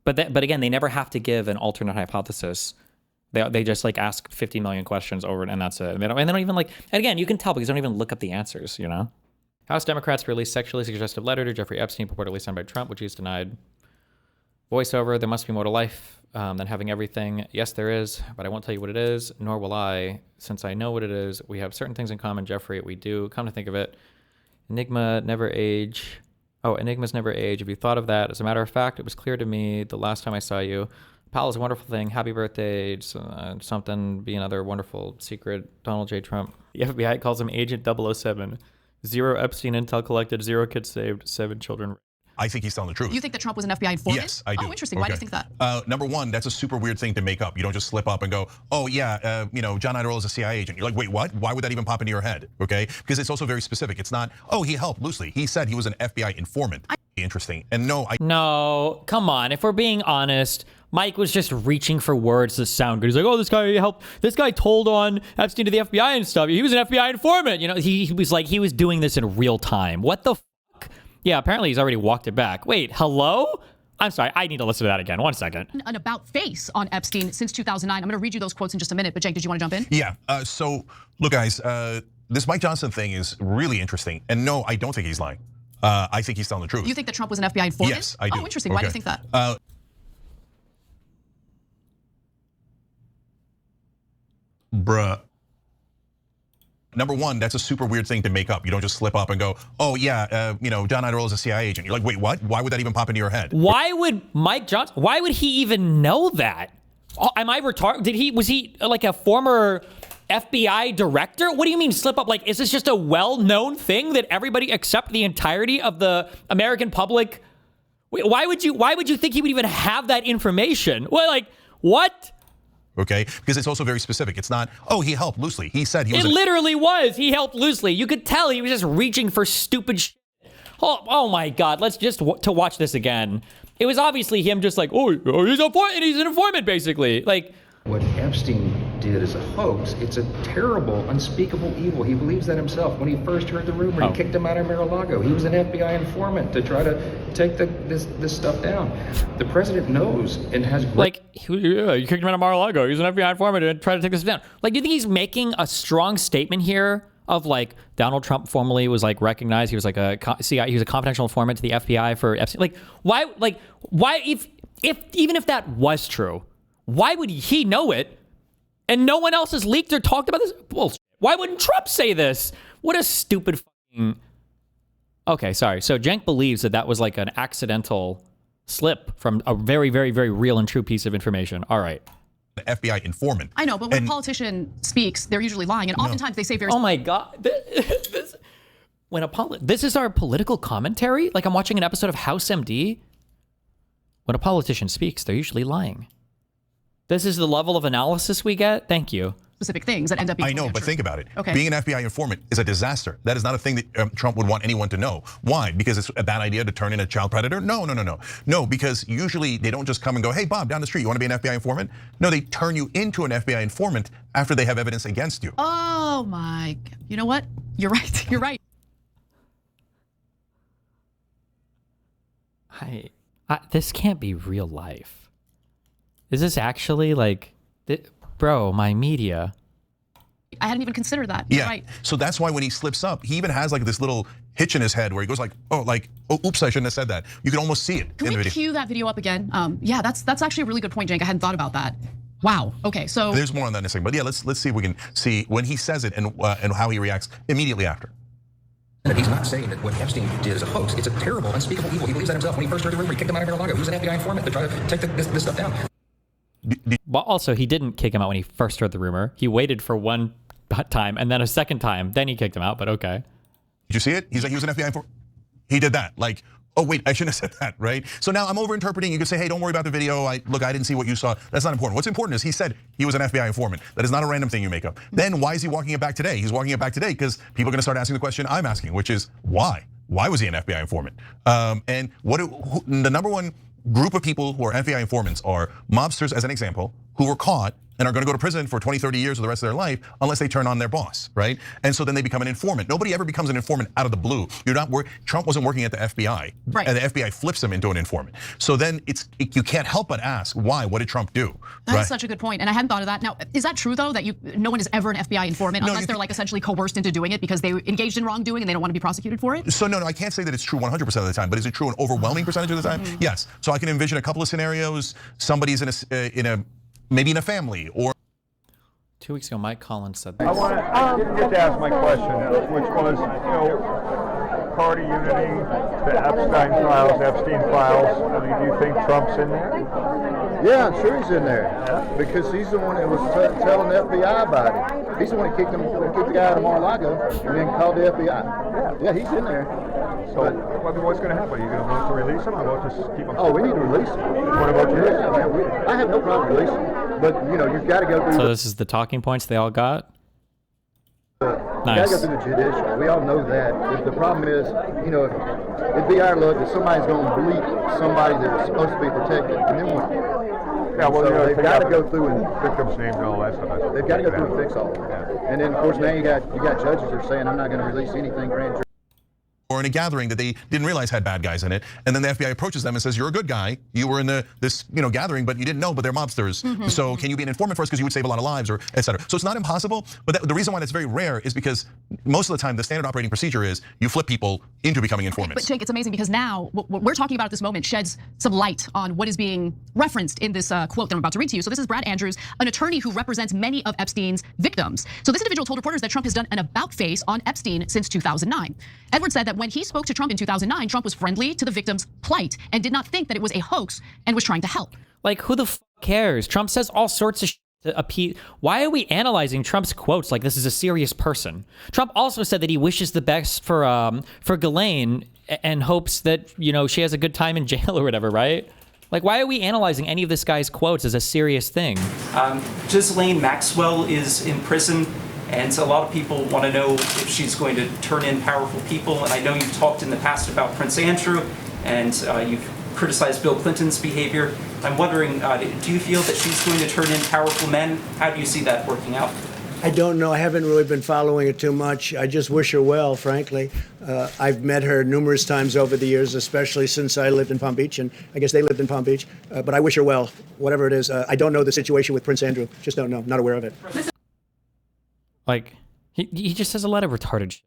but again, they never have to give an alternate hypothesis. They just like ask 50 million questions over it, and that's it. And they don't even like. And again, you can tell because they don't even look up the answers. You know. House Democrats released sexually suggestive letter to Jeffrey Epstein, purportedly signed by Trump, which he's denied. Voiceover, there must be more to life than having everything. Yes, there is, but I won't tell you what it is, nor will I, since I know what it is. We have certain things in common, Jeffrey. We do. Come to think of it, enigmas never age. If you thought of that, as a matter of fact, it was clear to me the last time I saw you. Pal is a wonderful thing. Happy birthday. Something, be another wonderful secret. Donald J. Trump. The FBI calls him Agent 007. 0 Epstein intel collected, 0 kids saved, 7 children. I think he's telling the truth. You think that Trump was an FBI informant? Yes, I do. Oh, interesting. Why do you think that? Number one, that's a super weird thing to make up. You don't just slip up and go, oh yeah, John Idaho is a CIA agent. You're like, wait, what? Why would that even pop into your head? Okay, because it's also very specific. It's not, oh, he helped loosely. He said he was an FBI informant. Interesting. And no, come on. If we're being honest, Mike was just reaching for words to sound good. He's like, oh, this guy helped. This guy told on Epstein to the FBI and stuff. He was an FBI informant. You know, he was doing this in real time. What the fuck? Yeah, apparently he's already walked it back. Wait, hello? I'm sorry, I need to listen to that again. 1 second. An about face on Epstein since 2009. I'm going to read you those quotes in just a minute. But Jake, did you want to jump in? Yeah. So look, guys, this Mike Johnson thing is really interesting. And no, I don't think he's lying. I think he's telling the truth. You think that Trump was an FBI informant? Yes, I do. Oh, interesting. Why do you think that? Bruh. Number one, that's a super weird thing to make up. You don't just slip up and go, oh yeah, John Idaho is a CIA agent. You're like, wait, what? Why would that even pop into your head? Why would Mike Johnson, why would he even know that? Oh, am I retarded? Was he like a former FBI director? What do you mean slip up? Like, is this just a well-known thing that everybody except the entirety of the American public? Why would you think he would even have that information? Well, like, what? Okay, because it's also very specific. It's not, oh, he helped loosely. He said he was. It literally was. He helped loosely. You could tell he was just reaching for stupid shit. Oh my God, let's just to watch this again. It was obviously him just like, oh, he's an informant, basically. Like, what Epstein did is a hoax. It's a terrible, unspeakable evil. He believes that himself. When he first heard the rumor, he kicked him out of Mar-a-Lago. He was an FBI informant to try to take this stuff down. The president knows and has... Like, yeah, you kicked him out of Mar-a-Lago. He's an FBI informant to try to take this down. Like, do you think he's making a strong statement here of like, Donald Trump formerly was like recognized, he was like he was a confidential informant to the FBI for Epstein. Like, why, if even if that was true, why would he know it and no one else has leaked or talked about this? Bullshit. Why wouldn't Trump say this? What a stupid fucking... Okay, sorry. So Cenk believes that was like an accidental slip from a very, very, very real and true piece of information. All right. The FBI informant. I know, but when a politician speaks, they're usually lying, and oftentimes they say very... Oh my God. This is our political commentary? Like I'm watching an episode of House MD? When a politician speaks, they're usually lying. This is the level of analysis we get? Thank you. Specific things that end up being... I know, but think about it. Okay. Being an FBI informant is a disaster. That is not a thing that Trump would want anyone to know. Why? Because it's a bad idea to turn in a child predator? No. No, because usually they don't just come and go, hey, Bob, down the street, you want to be an FBI informant? No, they turn you into an FBI informant after they have evidence against you. Oh my... You know what? You're right. You're right. This can't be real life. Is this actually like, bro, my media? I hadn't even considered that. Yeah, You're right. So that's why when he slips up, he even has like this little hitch in his head where he goes like, oh, oops, I shouldn't have said that. You can almost see it. Can we cue that video up again? Yeah, that's actually a really good point, Cenk. I hadn't thought about that. Wow. Okay, so there's more on that in a second, but yeah, let's see if we can see when he says it and how he reacts immediately after. He's not saying that what Epstein did is a hoax. It's a terrible, unspeakable evil. He believes that himself. When he first heard the rumor, he kicked him out of Mar-a-Lago. He was an FBI informant to try to take this stuff down. Well, also, he didn't kick him out when he first heard the rumor. He waited for one time and then a second time. Then he kicked him out, but okay. Did you see it? He's like, he was an FBI informant. He did that. Like, oh wait, I shouldn't have said that, right? So now I'm over-interpreting. You could say, hey, don't worry about the video. Look, I didn't see what you saw. That's not important. What's important is he said he was an FBI informant. That is not a random thing you make up. Then why is he walking it back today? He's walking it back today because people are gonna start asking the question I'm asking, which is why? Why was he an FBI informant? And the number one group of people who are FBI informants are mobsters, as an example, who were caught and are going to go to prison for 20, 30 years or the rest of their life unless they turn on their boss, right? And so then they become an informant. Nobody ever becomes an informant out of the blue. Trump wasn't working at the FBI, right? And the FBI flips him into an informant. So then you can't help but ask, why? What did Trump do? That's such a good point, and I hadn't thought of that. Now, is that true though, that no one is ever an FBI informant unless they're like essentially coerced into doing it because they engaged in wrongdoing and they don't want to be prosecuted for it? So no, I can't say that it's true 100% of the time, but is it true an overwhelming percentage of the time? Yes. So I can envision a couple of scenarios. Somebody's maybe in a family or. 2 weeks ago, Mike Collins said this. I want to ask my question, which was, party unity, the Epstein files. I mean, do you think Trump's in there? Yeah, I'm sure he's in there. Yeah. Because he's the one that was telling the FBI about it. He's the one that kicked the guy out of Mar-a-Lago and then called the FBI. Yeah, he's in there. So, what's going to happen? Are you going to vote to release him or vote to keep him? Oh, we need to release him. You want to vote to release him? I have no problem releasing him. But, you've got to go through. So this is the talking points they all got? Nice. You got to go through the judicial. We all know that. The problem is, it'd be our luck that somebody's going to bleep somebody that's supposed to be protected. And then they've got to go through and victims' names and all that stuff. They've got to go through and fix all of that. And then, of course, now you got judges that are saying, I'm not going to release anything grand jury. Or in a gathering that they didn't realize had bad guys in it, and then the FBI approaches them and says, "You're a good guy. You were in this gathering, but you didn't know. But they're mobsters. So can you be an informant for us because you would save a lot of lives, or etc." So it's not impossible, but the reason why that's very rare is because most of the time the standard operating procedure is you flip people into becoming informants. But Jake, it's amazing because now what we're talking about at this moment sheds some light on what is being referenced in this quote that I'm about to read to you. So this is Brad Andrews, an attorney who represents many of Epstein's victims. So this individual told reporters that Trump has done an about face on Epstein since 2009. Edwards said that when he spoke to Trump in 2009, Trump was friendly to the victim's plight and did not think that it was a hoax and was trying to help. Like, who the f cares? Trump says all sorts of shit to appease. Why are we analyzing Trump's quotes like this is a serious person? Trump also said that he wishes the best for Ghislaine and hopes that, she has a good time in jail or whatever, right? Like, why are we analyzing any of this guy's quotes as a serious thing? Ghislaine Maxwell is in prison. And so a lot of people want to know if she's going to turn in powerful people. And I know you've talked in the past about Prince Andrew, and you've criticized Bill Clinton's behavior. I'm wondering, do you feel that she's going to turn in powerful men? How do you see that working out? I don't know. I haven't really been following it too much. I just wish her well, frankly. I've met her numerous times over the years, especially since I lived in Palm Beach, and I guess they lived in Palm Beach. But I wish her well, whatever it is. I don't know the situation with Prince Andrew. Just don't know. Not aware of it. Like, he just says a lot of retarded shit.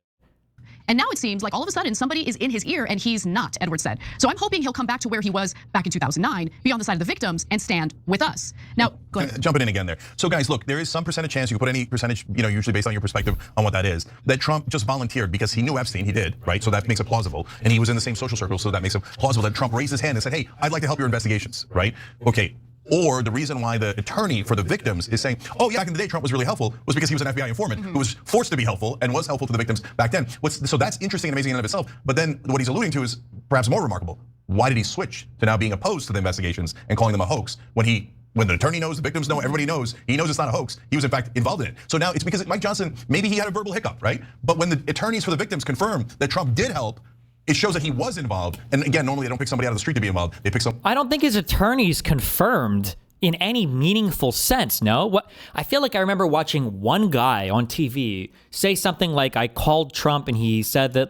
And now it seems like all of a sudden somebody is in his ear and he's not, Edwards said. So I'm hoping he'll come back to where he was back in 2009, be on the side of the victims and stand with us. Now, go ahead. Jumping in again there. So guys, look, there is some percentage chance, you can put any percentage, usually based on your perspective on what that is, that Trump just volunteered because he knew Epstein, he did, right? So that makes it plausible. And he was in the same social circle, so that makes it plausible that Trump raised his hand and said, hey, I'd like to help your investigations, right? Okay. Or the reason why the attorney for the victims is saying, oh yeah, back in the day Trump was really helpful was because he was an FBI informant who was forced to be helpful and was helpful to the victims back then. So that's interesting and amazing in and of itself. But then what he's alluding to is perhaps more remarkable. Why did he switch to now being opposed to the investigations and calling them a hoax when the attorney knows, the victims know, everybody knows, he knows it's not a hoax. He was in fact involved in it. So now it's because Mike Johnson, maybe he had a verbal hiccup, right? But when the attorneys for the victims confirm that Trump did help, it shows that he was involved. And again, normally they don't pick somebody out of the street to be involved. They pick some. I don't think his attorneys confirmed in any meaningful sense, no? I feel like I remember watching one guy on TV say something like, I called Trump and he said that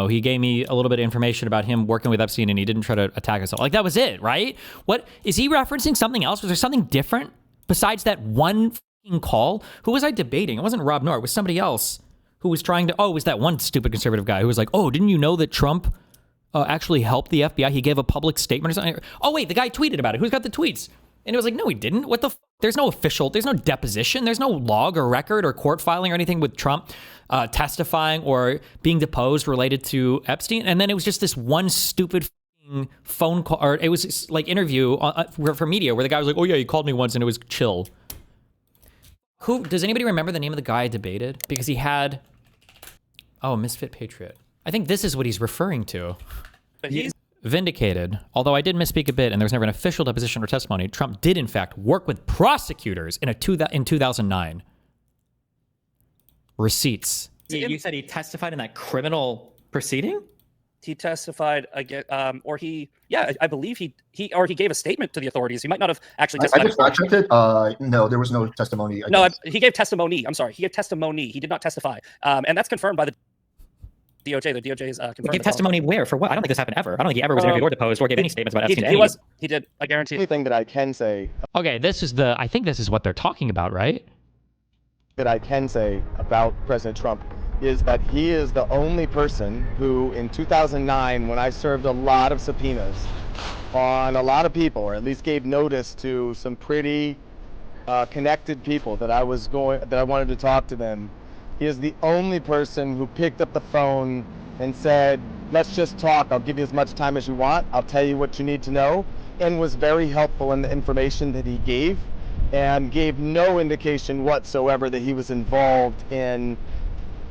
he gave me a little bit of information about him working with Epstein and he didn't try to attack us. Like that was it, right? What, is he referencing something else? Was there something different besides that one call? Who was I debating? It wasn't Rob Noor, it was somebody else who was trying to, it was that one stupid conservative guy who was like, oh, didn't you know that Trump actually helped the FBI? He gave a public statement or something. Oh wait, the guy tweeted about it. Who's got the tweets? And it was like, no, he didn't. What the f? There's no deposition, there's no log or record or court filing or anything with Trump testifying or being deposed related to Epstein. And then it was just this one stupid phone call, or it was like interview for media where the guy was like, oh yeah, he called me once and it was chill. Does anybody remember the name of the guy I debated? Because he had, Misfit Patriot. I think this is what he's referring to. But he's vindicated. Although I did misspeak a bit and there was never an official deposition or testimony, Trump did in fact work with prosecutors in 2009. Receipts. You said he testified in that criminal proceeding? He testified again, I believe he gave a statement to the authorities. He might not have actually testified. I just fact-checked it. No, there was no testimony. He gave testimony. I'm sorry, he gave testimony. He did not testify, and that's confirmed by the DOJ. The DOJ is confirmed. He gave testimony where? For what? I don't think this happened ever. I don't think he ever was interviewed or deposed or gave any statements about Epstein. He did. I guarantee. Anything that I can say. Okay, I think this is what they're talking about, right? That I can say about President Trump is that he is the only person who, in 2009, when I served a lot of subpoenas on a lot of people, or at least gave notice to some pretty connected people that I wanted to talk to them, he is the only person who picked up the phone and said, let's just talk, I'll give you as much time as you want, I'll tell you what you need to know, and was very helpful in the information that he gave, and gave no indication whatsoever that he was involved in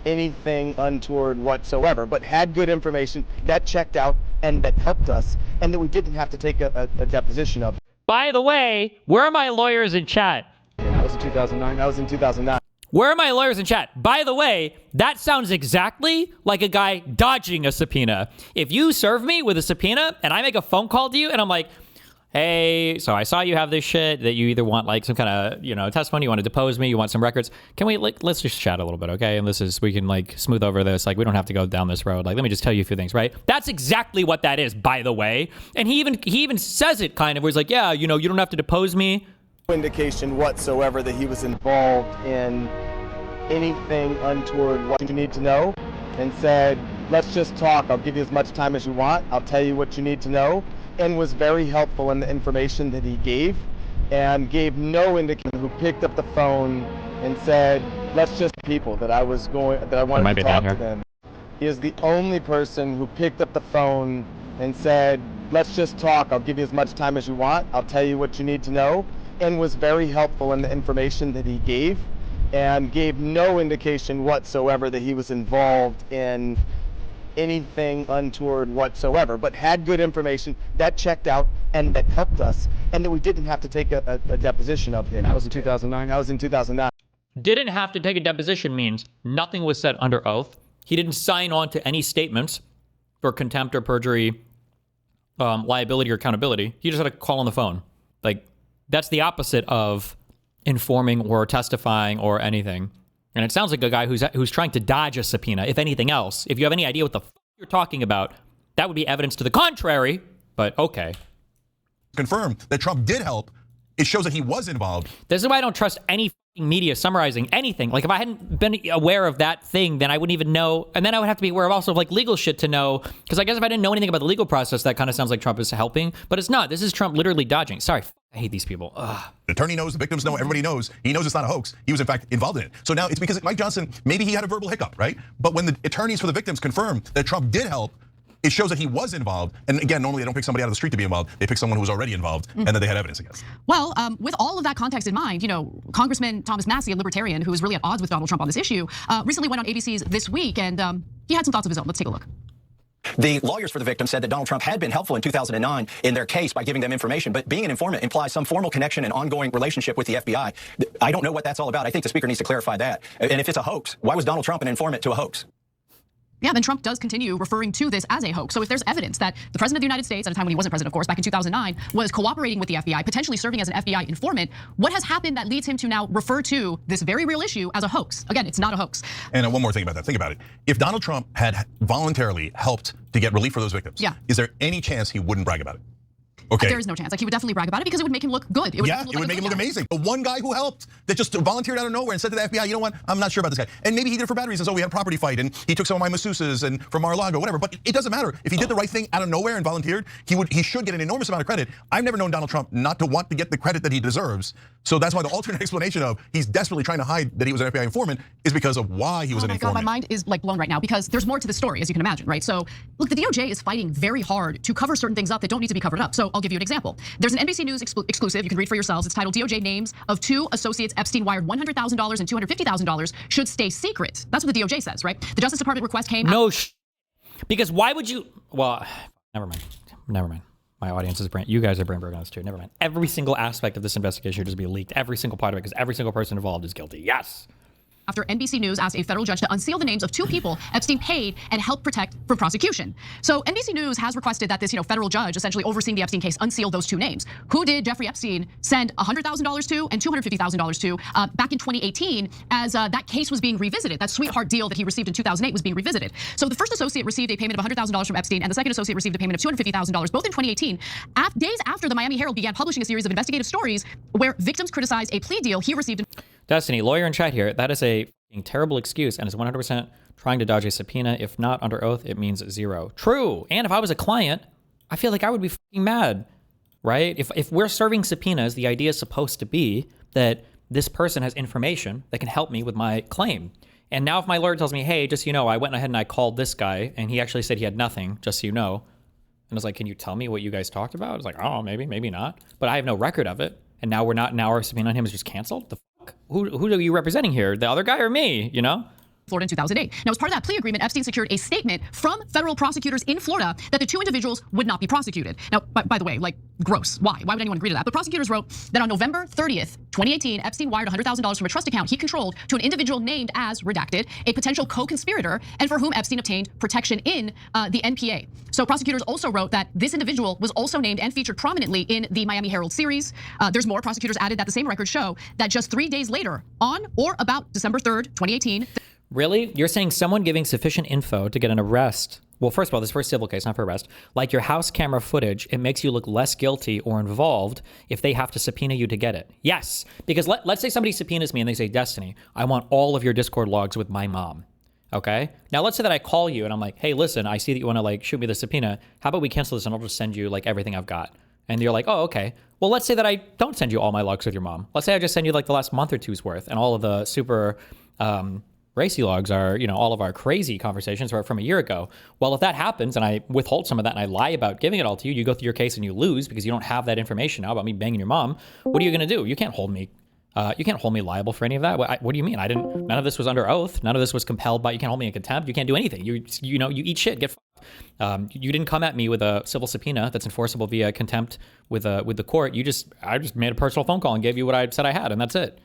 anything untoward whatsoever, but had good information that checked out and that helped us, and that we didn't have to take a deposition of. By the way, where are my lawyers in chat? That was in 2009. That was in 2009. Where are my lawyers in chat? By the way, that sounds exactly like a guy dodging a subpoena. If you serve me with a subpoena and I make a phone call to you and I'm like, hey, so I saw you have this shit that you either want like some kind of, testimony, you want to depose me, you want some records. Can we let's just chat a little bit, okay? And we can like smooth over this. Like we don't have to go down this road. Like let me just tell you a few things, right? That's exactly what that is, by the way. And he even says it kind of where he's like, yeah, you don't have to depose me. No indication whatsoever that he was involved in anything untoward what you need to know, and said, let's just talk, I'll give you as much time as you want, I'll tell you what you need to know, and was very helpful in the information that he gave, and gave no indication who picked up the phone and said, let's just people that I wanted to talk to them. He is the only person who picked up the phone and said, let's just talk, I'll give you as much time as you want, I'll tell you what you need to know, and was very helpful in the information that he gave, and gave no indication whatsoever that he was involved in anything untoward whatsoever, but had good information that checked out and that helped us, and that we didn't have to take a deposition of him. That was in 2009. That was in 2009. Didn't have to take a deposition means nothing was said under oath. He didn't sign on to any statements for contempt or perjury, liability or accountability. He just had a call on the phone. Like, that's the opposite of informing or testifying or anything. And it sounds like a guy who's trying to dodge a subpoena, if anything else. If you have any idea what the you're talking about, that would be evidence to the contrary, but okay. Confirm that Trump did help. It shows that he was involved. This is why I don't trust any media summarizing anything. Like if I hadn't been aware of that thing, then I wouldn't even know. And then I would have to be aware of also like legal shit to know. Because I guess if I didn't know anything about the legal process, that kind of sounds like Trump is helping. But it's not. This is Trump literally dodging. Sorry, I hate these people. Ugh. The attorney knows, the victims know, everybody knows. He knows it's not a hoax. He was in fact involved in it. So now it's because Mike Johnson, maybe he had a verbal hiccup, right? But when the attorneys for the victims confirm that Trump did help, it shows that he was involved. And again, normally they don't pick somebody out of the street to be involved. They pick someone who was already involved and that they had evidence against. Well, with all of that context in mind, Congressman Thomas Massie, a libertarian who is really at odds with Donald Trump on this issue, recently went on ABC's This Week and he had some thoughts of his own. Let's take a look. The lawyers for the victim said that Donald Trump had been helpful in 2009 in their case by giving them information, but being an informant implies some formal connection and ongoing relationship with the FBI. I don't know what that's all about. I think the speaker needs to clarify that. And if it's a hoax, why was Donald Trump an informant to a hoax? Yeah, then Trump does continue referring to this as a hoax. So if there's evidence that the president of the United States, at a time when he wasn't president, of course, back in 2009, was cooperating with the FBI, potentially serving as an FBI informant, what has happened that leads him to now refer to this very real issue as a hoax? Again, it's not a hoax. And one more thing about that. Think about it. If Donald Trump had voluntarily helped to get relief for those victims, is there any chance he wouldn't brag about it? Okay. There is no chance. Like, he would definitely brag about it because it would make him look good. It would make him look amazing. The one guy who helped, that just volunteered out of nowhere and said to the FBI, you know what, I'm not sure about this guy. And maybe he did it for bad reasons. Oh, we had a property fight and he took some of my masseuses and from Mar-a-Lago, whatever. But it doesn't matter. If he did the right thing out of nowhere and volunteered, he should get an enormous amount of credit. I've never known Donald Trump not to want to get the credit that he deserves. So that's why the alternate explanation of he's desperately trying to hide that he was an FBI informant is because of why he was an informant. God, my mind is like blown right now because there's more to the story, as you can imagine, right? So look, the DOJ is fighting very hard to cover certain things up that don't need to be covered up. So I'll give you an example. There's an NBC News exclusive, you can read for yourselves. It's titled DOJ names of 2 associates Epstein wired $100,000 and $250,000 should stay secret. That's what the DOJ says, right? The Justice Department request came because why would you, well, never mind. My audience is you guys are brain broken on this too. Never mind. Every single aspect of this investigation should just be leaked. Every single part of it, because every single person involved is guilty. Yes. After NBC News asked a federal judge to unseal the names of 2 people Epstein paid and helped protect from prosecution. So NBC News has requested that this, federal judge essentially overseeing the Epstein case unseal those 2 names. Who did Jeffrey Epstein send $100,000 to and $250,000 to back in 2018 as that case was being revisited? That sweetheart deal that he received in 2008 was being revisited. So the first associate received a payment of $100,000 from Epstein and the second associate received a payment of $250,000, both in 2018. Days after the Miami Herald began publishing a series of investigative stories where victims criticized a plea deal he received. Destiny, lawyer in chat here, that is a terrible excuse and is 100% trying to dodge a subpoena. If not under oath, it means 0. True. And if I was a client, I feel like I would be fucking mad, right? If we're serving subpoenas, the idea is supposed to be that this person has information that can help me with my claim. And now if my lawyer tells me, hey, just so you know, I went ahead and I called this guy and he actually said he had nothing, just so you know. And I was like, can you tell me what you guys talked about? I was like, oh, maybe not. But I have no record of it. And now our subpoena on him is just canceled? The fuck? Who are you representing here? The other guy or me, Florida in 2008. Now, as part of that plea agreement, Epstein secured a statement from federal prosecutors in Florida that the 2 individuals would not be prosecuted. Now, by the way, gross. Why? Why would anyone agree to that? But prosecutors wrote that on November 30th, 2018, Epstein wired $100,000 from a trust account he controlled to an individual named as, redacted, a potential co-conspirator and for whom Epstein obtained protection in the NPA. So prosecutors also wrote that this individual was also named and featured prominently in the Miami Herald series. There's more. Prosecutors added that the same records show that just 3 days later, on or about December 3rd, 2018, Really? You're saying someone giving sufficient info to get an arrest? Well, first of all, this is for a civil case, not for arrest. Like your house camera footage, it makes you look less guilty or involved if they have to subpoena you to get it. Yes, because let's say somebody subpoenas me and they say, Destiny, I want all of your Discord logs with my mom. Okay? Now let's say that I call you and I'm like, hey, listen, I see that you want to shoot me the subpoena. How about we cancel this and I'll just send you everything I've got. And you're like, oh, okay. Well, let's say that I don't send you all my logs with your mom. Let's say I just send you the last month or two's worth and all of the super racy logs are, all of our crazy conversations are from a year ago. Well, if that happens and I withhold some of that and I lie about giving it all to you, you go through your case and you lose because you don't have that information now about me banging your mom. What are you going to do? You can't hold me. You can't hold me liable for any of that. What do you mean? None of this was under oath. None of this was compelled by. You can't hold me in contempt. You can't do anything. You eat shit. Get fucked. You didn't come at me with a civil subpoena that's enforceable via contempt with the court. I just made a personal phone call and gave you what I said I had, and that's it.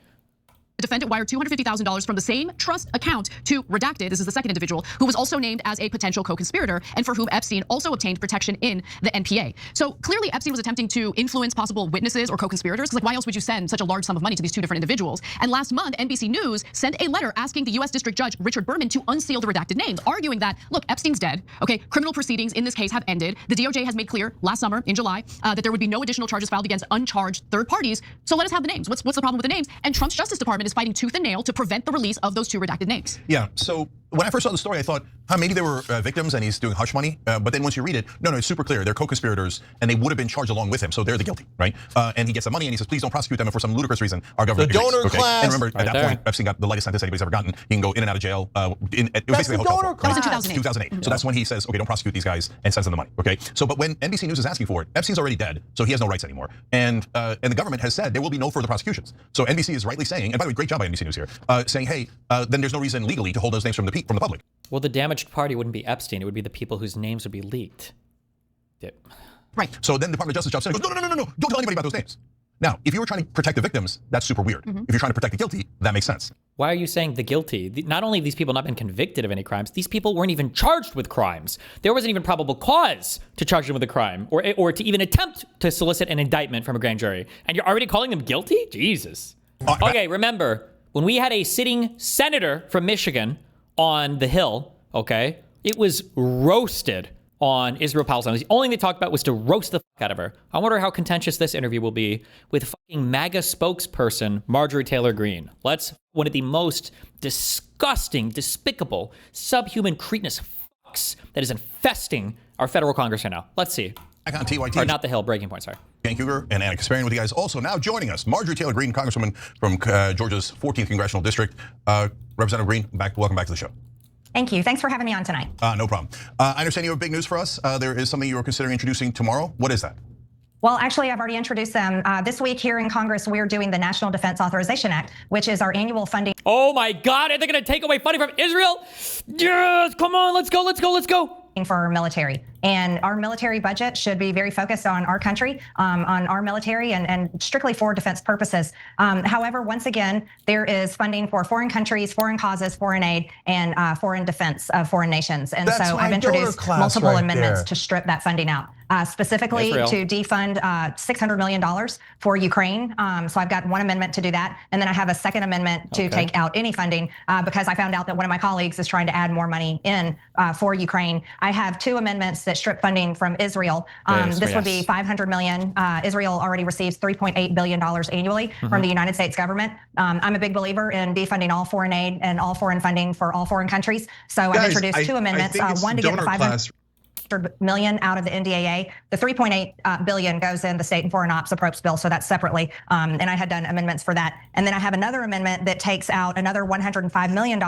The defendant wired $250,000 from the same trust account to redacted, this is the second individual, who was also named as a potential co-conspirator and for whom Epstein also obtained protection in the NPA. So clearly Epstein was attempting to influence possible witnesses or co-conspirators, because why else would you send such a large sum of money to these 2 different individuals? And last month, NBC News sent a letter asking the U.S. District Judge Richard Berman to unseal the redacted names, arguing that, look, Epstein's dead, okay? Criminal proceedings in this case have ended. The DOJ has made clear last summer, in July, that there would be no additional charges filed against uncharged third parties. So let us have the names. What's the problem with the names? And Trump's Justice Department is fighting tooth and nail to prevent the release of those 2 redacted names. Yeah, so when I first saw the story, I thought, maybe they were victims and he's doing hush money. But then once you read it, no, it's super clear. They're co-conspirators and they would have been charged along with him. So they're the guilty, right? And he gets the money and he says, please don't prosecute them. And for some ludicrous reason, our government agrees. donor class. And remember, at that point, Epstein got the lightest sentence anybody's ever gotten. He can go in and out of jail. It was basically a hotel That was in 2008. 2008. So that's when he says, okay, don't prosecute these guys and sends them the money, okay? So, but when NBC News is asking for it, Epstein's already dead, so he has no rights anymore. And the government has said there will be no further prosecutions. So NBC is rightly saying, and by the way, great job by NBC News here, saying, hey, then there's no reason legally to hold those names from the public. Well, the damaged party wouldn't be Epstein. It would be the people whose names would be leaked. Right. So then the Department of Justice jumps in and goes, no, don't tell anybody about those names. Now, if you were trying to protect the victims, that's super weird. If you're trying to protect the guilty, that makes sense. Why are you saying the guilty? Not only have these people not been convicted of any crimes, these people weren't even charged with crimes. There wasn't even probable cause to charge them with a crime or to even attempt to solicit an indictment from a grand jury. And you're already calling them guilty? Jesus. Okay, remember, when we had a sitting senator from Michigan on the Hill, okay, it was roasted on Israel-Palestine. The only thing they talked about was to roast the fuck out of her. I wonder how contentious this interview will be with fucking MAGA spokesperson Marjorie Taylor Greene. One of the most disgusting, despicable, subhuman cretinous fucks that is infesting our federal Congress right now. Let's see. Back on TYT. Or not the Hill, breaking point, sorry. Cenk Uygur and Anna Kasparian with you guys. Also now joining us, Marjorie Taylor Greene, Congresswoman from Georgia's 14th Congressional District. Representative Greene, welcome back to the show. Thank you. Thanks for having me on tonight. No problem. I understand you have big news for us. There is something you are considering introducing tomorrow. What is that? Well, actually, I've already introduced them. This week here in Congress, we're doing the National Defense Authorization Act, which is our annual funding. Oh my God, are they going to take away funding from Israel? Yes, come on, let's go, let's go, let's go. For our military. And our military budget should be very focused on our country, on our military, and strictly for defense purposes. However, once again, there is funding for foreign countries, foreign causes, foreign aid, and foreign defense of foreign nations. And so I've introduced multiple amendments to strip that funding out. Specifically Israel. to defund $600 million for Ukraine. So I've got one amendment to do that. And then I have a second amendment to take out any funding because I found out that one of my colleagues is trying to add more money in for Ukraine. I have two amendments that strip funding from Israel. This would be $500 million. Israel already receives $3.8 billion annually from the United States government. I'm a big believer in defunding all foreign aid and all foreign funding for all foreign countries. So I've introduced two amendments. One to get the $500 million out of the NDAA. The $3.8 billion goes in the state and foreign ops appropriations bill, so that's separately. And I had done amendments for that. And then I have another amendment that takes out another $105 million.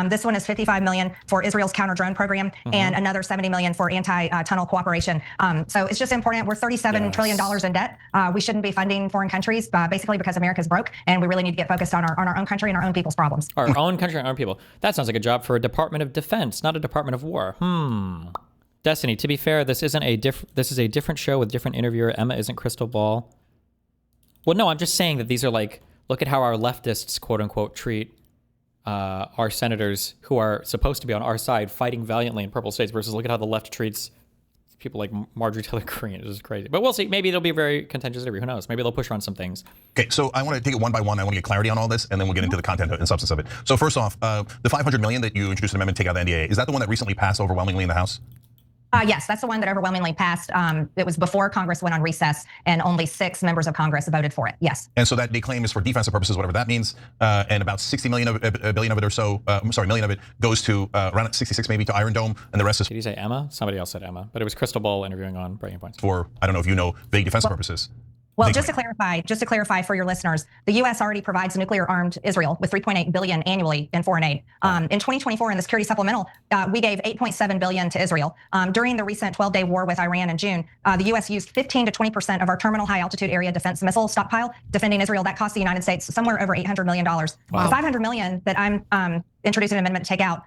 This one is $55 million for Israel's counter-drone program and another $70 million for anti-tunnel cooperation. So it's just important. We're $37 trillion in debt. We shouldn't be funding foreign countries, basically because America's broke, and we really need to get focused on our own country and our own people's problems. Our own country and our own people. That sounds like a job for a Department of Defense, not a Department of War. Destiny, to be fair, this is a different show with different interviewer. Emma isn't Crystal Ball. Well, no, I'm just saying that these are like, look at how our leftists, quote unquote, treat our senators who are supposed to be on our side fighting valiantly in purple states versus look at how the left treats people like Marjorie Taylor Greene. It's just crazy. But we'll see. Maybe it'll be a very contentious interview. Who knows? Maybe they'll push her on some things. Okay, so I want to take it one by one. I want to get clarity on all this, and then we'll get into the content and substance of it. So first off, the $500 million that you introduced an amendment to take out the NDA, is that the one that recently passed overwhelmingly in the House? Yes, that's the one that overwhelmingly passed. It was before Congress went on recess, and only 6 members of Congress voted for it. Yes. And so that they claim is for defensive purposes, whatever that means. And about 60 million of a billion of it or so. Million of it goes to around 66 maybe to Iron Dome, and the rest is. Did you say Emma? Somebody else said Emma, but it was Crystal Ball interviewing on Breaking Points. For I don't know if you know vague defensive purposes. Well, just to clarify for your listeners, the U.S. already provides nuclear-armed Israel with $3.8 billion annually in foreign aid. In 2024, in the Security Supplemental, we gave $8.7 billion to Israel. During the recent 12-day war with Iran in June, the U.S. used 15 to 20% of our terminal high-altitude area defense missile stockpile defending Israel. That cost the United States somewhere over $800 million. Wow. The $500 million that I'm introducing an amendment to take out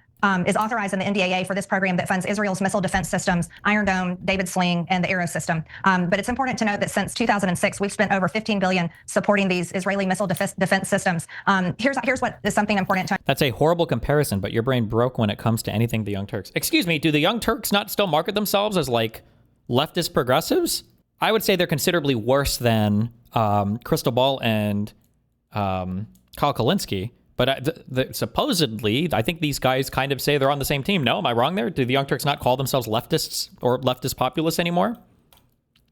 is authorized in the NDAA for this program that funds Israel's missile defense systems, Iron Dome, David Sling, and the Arrow system. But it's important to note that since 2006, we've spent over $15 billion supporting these Israeli missile defense systems. Here's what is something important to. That's a horrible comparison, but your brain broke when it comes to anything the Young Turks. Excuse me, do the Young Turks not still market themselves as like leftist progressives? I would say they're considerably worse than Crystal Ball and Kyle Kalinske. But supposedly, I think these guys kind of say they're on the same team. No, am I wrong there? Do the Young Turks not call themselves leftists or leftist populists anymore?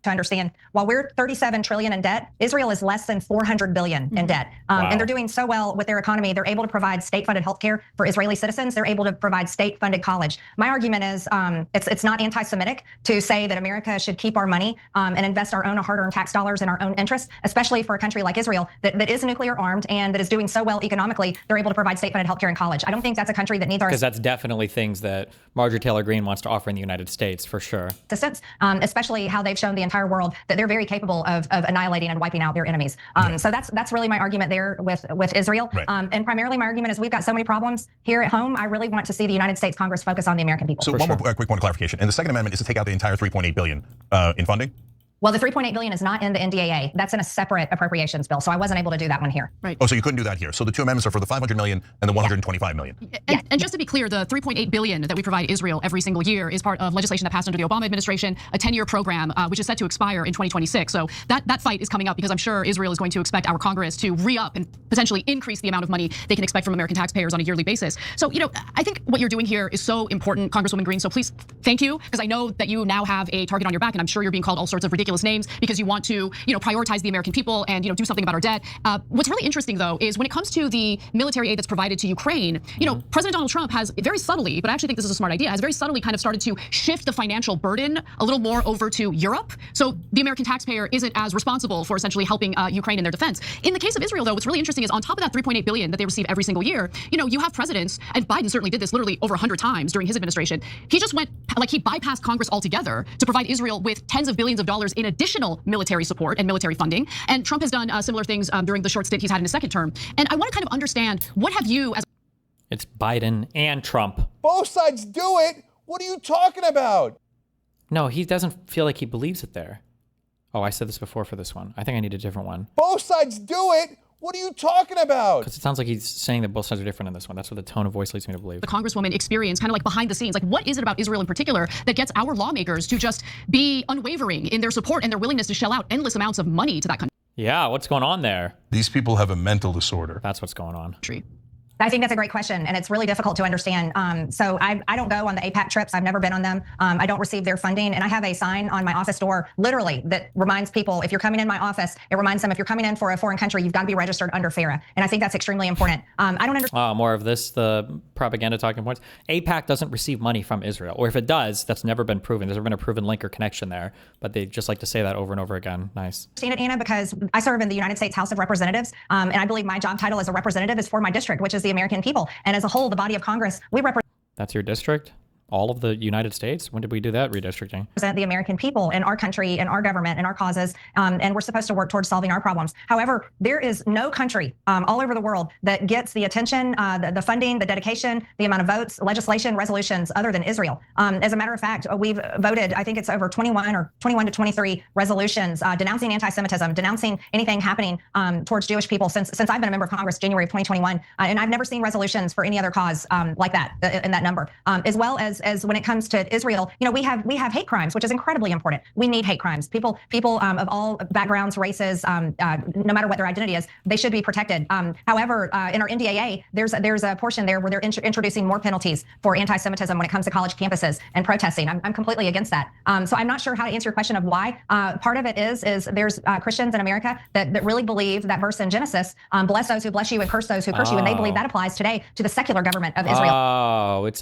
To understand, while we're 37 trillion in debt, Israel is less than 400 billion in debt. And they're doing so well with their economy. They're able to provide state-funded healthcare for Israeli citizens. They're able to provide state-funded college. My argument is it's not anti-Semitic to say that America should keep our money and invest our own hard-earned tax dollars in our own interests, especially for a country like Israel that is nuclear armed and that is doing so well economically. They're able to provide state-funded healthcare and college. I don't think that's a country that needs our because that's definitely things that Marjorie Taylor Greene wants to offer in the United States for sure. Assistance, especially how they've shown the entire world that they're very capable of annihilating and wiping out their enemies. So that's really my argument there with Israel. Right. And primarily my argument is we've got so many problems here at home. I really want to see the United States Congress focus on the American people. So one more quick point of clarification. And the second amendment is to take out the entire $3.8 billion in funding. Well, the $3.8 billion is not in the NDAA. That's in a separate appropriations bill. So I wasn't able to do that one here. Right. Oh, so you couldn't do that here. So the two amendments are for the 500 million and the 125 million. And just to be clear, the $3.8 billion that we provide Israel every single year is part of legislation that passed under the Obama administration, a 10-year program, which is set to expire in 2026. So that fight is coming up because I'm sure Israel is going to expect our Congress to re-up and potentially increase the amount of money they can expect from American taxpayers on a yearly basis. So, I think what you're doing here is so important, Congresswoman Green. So please, thank you, because I know that you now have a target on your back, and I'm sure you're being called all sorts of ridiculous names because you want to, prioritize the American people and, do something about our debt. What's really interesting, though, is when it comes to the military aid that's provided to Ukraine, President Donald Trump has very subtly, but I actually think this is a smart idea, has very subtly kind of started to shift the financial burden a little more over to Europe. So the American taxpayer isn't as responsible for essentially helping Ukraine in their defense. In the case of Israel, though, what's really interesting is on top of that $3.8 billion that they receive every single year, you have presidents, and Biden certainly did this literally over 100 times during his administration. He just went, he bypassed Congress altogether to provide Israel with tens of billions of dollars in additional military support and military funding. And Trump has done similar things during the short stint he's had in his second term. And I want to kind of understand, what have you as... It's Biden and Trump. Both sides do it. What are you talking about? No, he doesn't feel like he believes it there. Oh, I said this before for this one. I think I need a different one. Both sides do it. What are you talking about? Because it sounds like he's saying that both sides are different in this one. That's what the tone of voice leads me to believe. The Congresswoman experience, kind of like behind the scenes, like what is it about Israel in particular that gets our lawmakers to just be unwavering in their support and their willingness to shell out endless amounts of money to that country? Yeah, what's going on there? These people have a mental disorder. That's what's going on. I think that's a great question, and it's really difficult to understand. So I don't go on the AIPAC trips. I've never been on them. I don't receive their funding, and I have a sign on my office door, literally, that reminds people, if you're coming in my office, it reminds them, if you're coming in for a foreign country, you've got to be registered under FARA, and I think that's extremely important. I don't understand. More of this, the propaganda talking points. AIPAC doesn't receive money from Israel, or if it does, that's never been proven. There's never been a proven link or connection there, but they just like to say that over and over again. Nice. Understand it, Anna, because I serve in the United States House of Representatives, and I believe my job title as a representative is for my district, which is the American people. And as a whole, the body of Congress, we represent. That's your district? All of the United States? When did we do that redistricting? The American people and our country and our government and our causes, and we're supposed to work towards solving our problems. However, there is no country all over the world that gets the attention, the funding, the dedication, the amount of votes, legislation, resolutions other than Israel. As a matter of fact, we've voted, I think it's over 21 to 23 resolutions denouncing anti-Semitism, denouncing anything happening towards Jewish people since I've been a member of Congress, January of 2021. And I've never seen resolutions for any other cause like that in that number, as well as when it comes to Israel, we have hate crimes, which is incredibly important. We need hate crimes. People of all backgrounds, races, no matter what their identity is, they should be protected. However, in our NDAA, there's a portion there where they're introducing more penalties for anti-Semitism when it comes to college campuses and protesting. I'm completely against that. So I'm not sure how to answer your question of why. Part of it is there's Christians in America that really believe that verse in Genesis, bless those who bless you and curse those who curse you, and they believe that applies today to the secular government of Israel. Oh, it's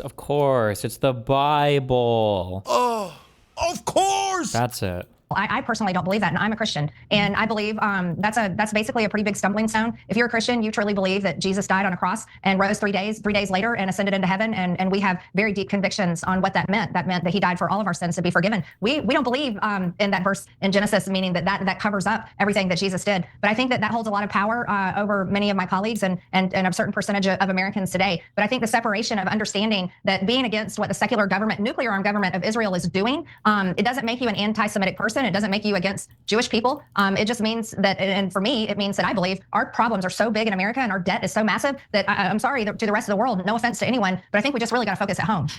the Bible. Oh, of course. That's it. I personally don't believe that, and I'm a Christian, and I believe that's basically a pretty big stumbling stone. If you're a Christian, you truly believe that Jesus died on a cross and rose 3 days later and ascended into heaven, and we have very deep convictions on what that meant. That meant that he died for all of our sins to be forgiven. We don't believe in that verse in Genesis, meaning that covers up everything that Jesus did. But I think that holds a lot of power over many of my colleagues and a certain percentage of Americans today. But I think the separation of understanding that being against what the secular government, nuclear armed government of Israel is doing, it doesn't make you an anti-Semitic person. It doesn't make you against Jewish people. It just means that, and for me, it means that I believe our problems are so big in America and our debt is so massive that I'm sorry to the rest of the world, no offense to anyone, but I think we just really got to focus at home.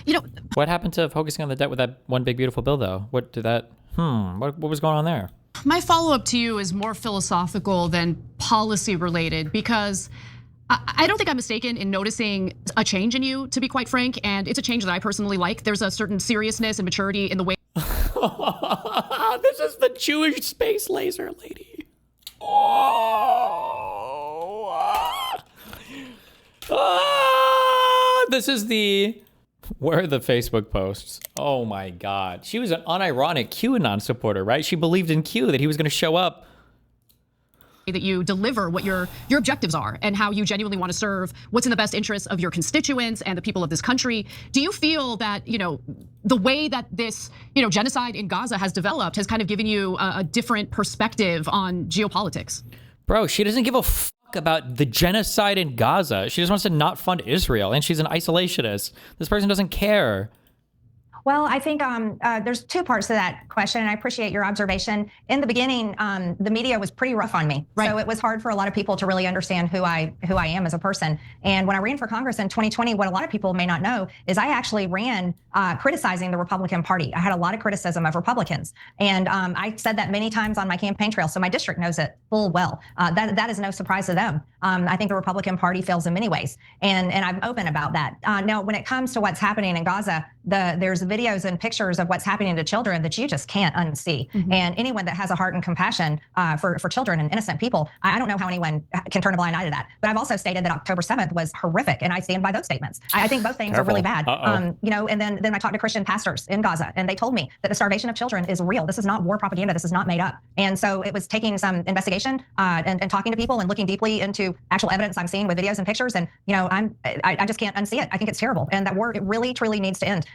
What happened to focusing on the debt with that one big beautiful bill, though? What did that? What was going on there? My follow-up to you is more philosophical than policy related, because I don't think I'm mistaken in noticing a change in you, to be quite frank, and it's a change that I personally like. There's a certain seriousness and maturity in the way. This is the Jewish space laser lady. This is where are the Facebook posts? Oh my God. She was an unironic QAnon supporter, right? She believed in Q, that he was going to show up. That you deliver what your objectives are and how you genuinely want to serve what's in the best interest of your constituents and the people of this country. Do you feel that, the way that this, genocide in Gaza has developed has kind of given you a different perspective on geopolitics? Bro, she doesn't give a fuck about the genocide in Gaza. She just wants to not fund Israel, and she's an isolationist. This person doesn't care. Well, I think there's two parts to that question, and I appreciate your observation. In the beginning, the media was pretty rough on me, so it was hard for a lot of people to really understand who I am as a person. And when I ran for Congress in 2020, what a lot of people may not know is I actually ran criticizing the Republican Party. I had a lot of criticism of Republicans, and I said that many times on my campaign trail, so my district knows it full well. That is no surprise to them. I think the Republican Party fails in many ways, and I'm open about that. Now, when it comes to what's happening in Gaza, there's videos and pictures of what's happening to children that you just can't unsee. And anyone that has a heart and compassion for children and innocent people, I don't know how anyone can turn a blind eye to that. But I've also stated that October 7th was horrific, and I stand by those statements. I think both things are really bad. And then I talked to Christian pastors in Gaza, and they told me that the starvation of children is real. This is not war propaganda. This is not made up. And so it was taking some investigation and talking to people and looking deeply into actual evidence I'm seeing with videos and pictures. And I just can't unsee it. I think it's terrible, and that war, it really truly needs to end.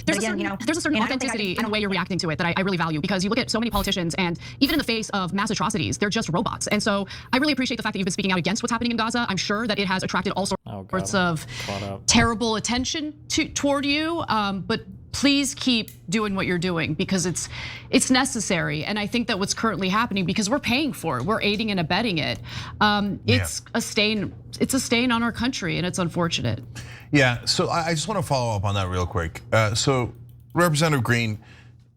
There's a certain authenticity in the way you're reacting to it that I really value, because you look at so many politicians, and even in the face of mass atrocities, they're just robots. And so I really appreciate the fact that you've been speaking out against what's happening in Gaza. I'm sure that it has attracted all sorts of terrible attention toward you, but please keep doing what you're doing, because it's necessary. And I think that what's currently happening, because we're paying for it, we're aiding and abetting it. It's a stain. It's a stain on our country, and it's unfortunate. Yeah. So I just want to follow up on that real quick. So Representative Green,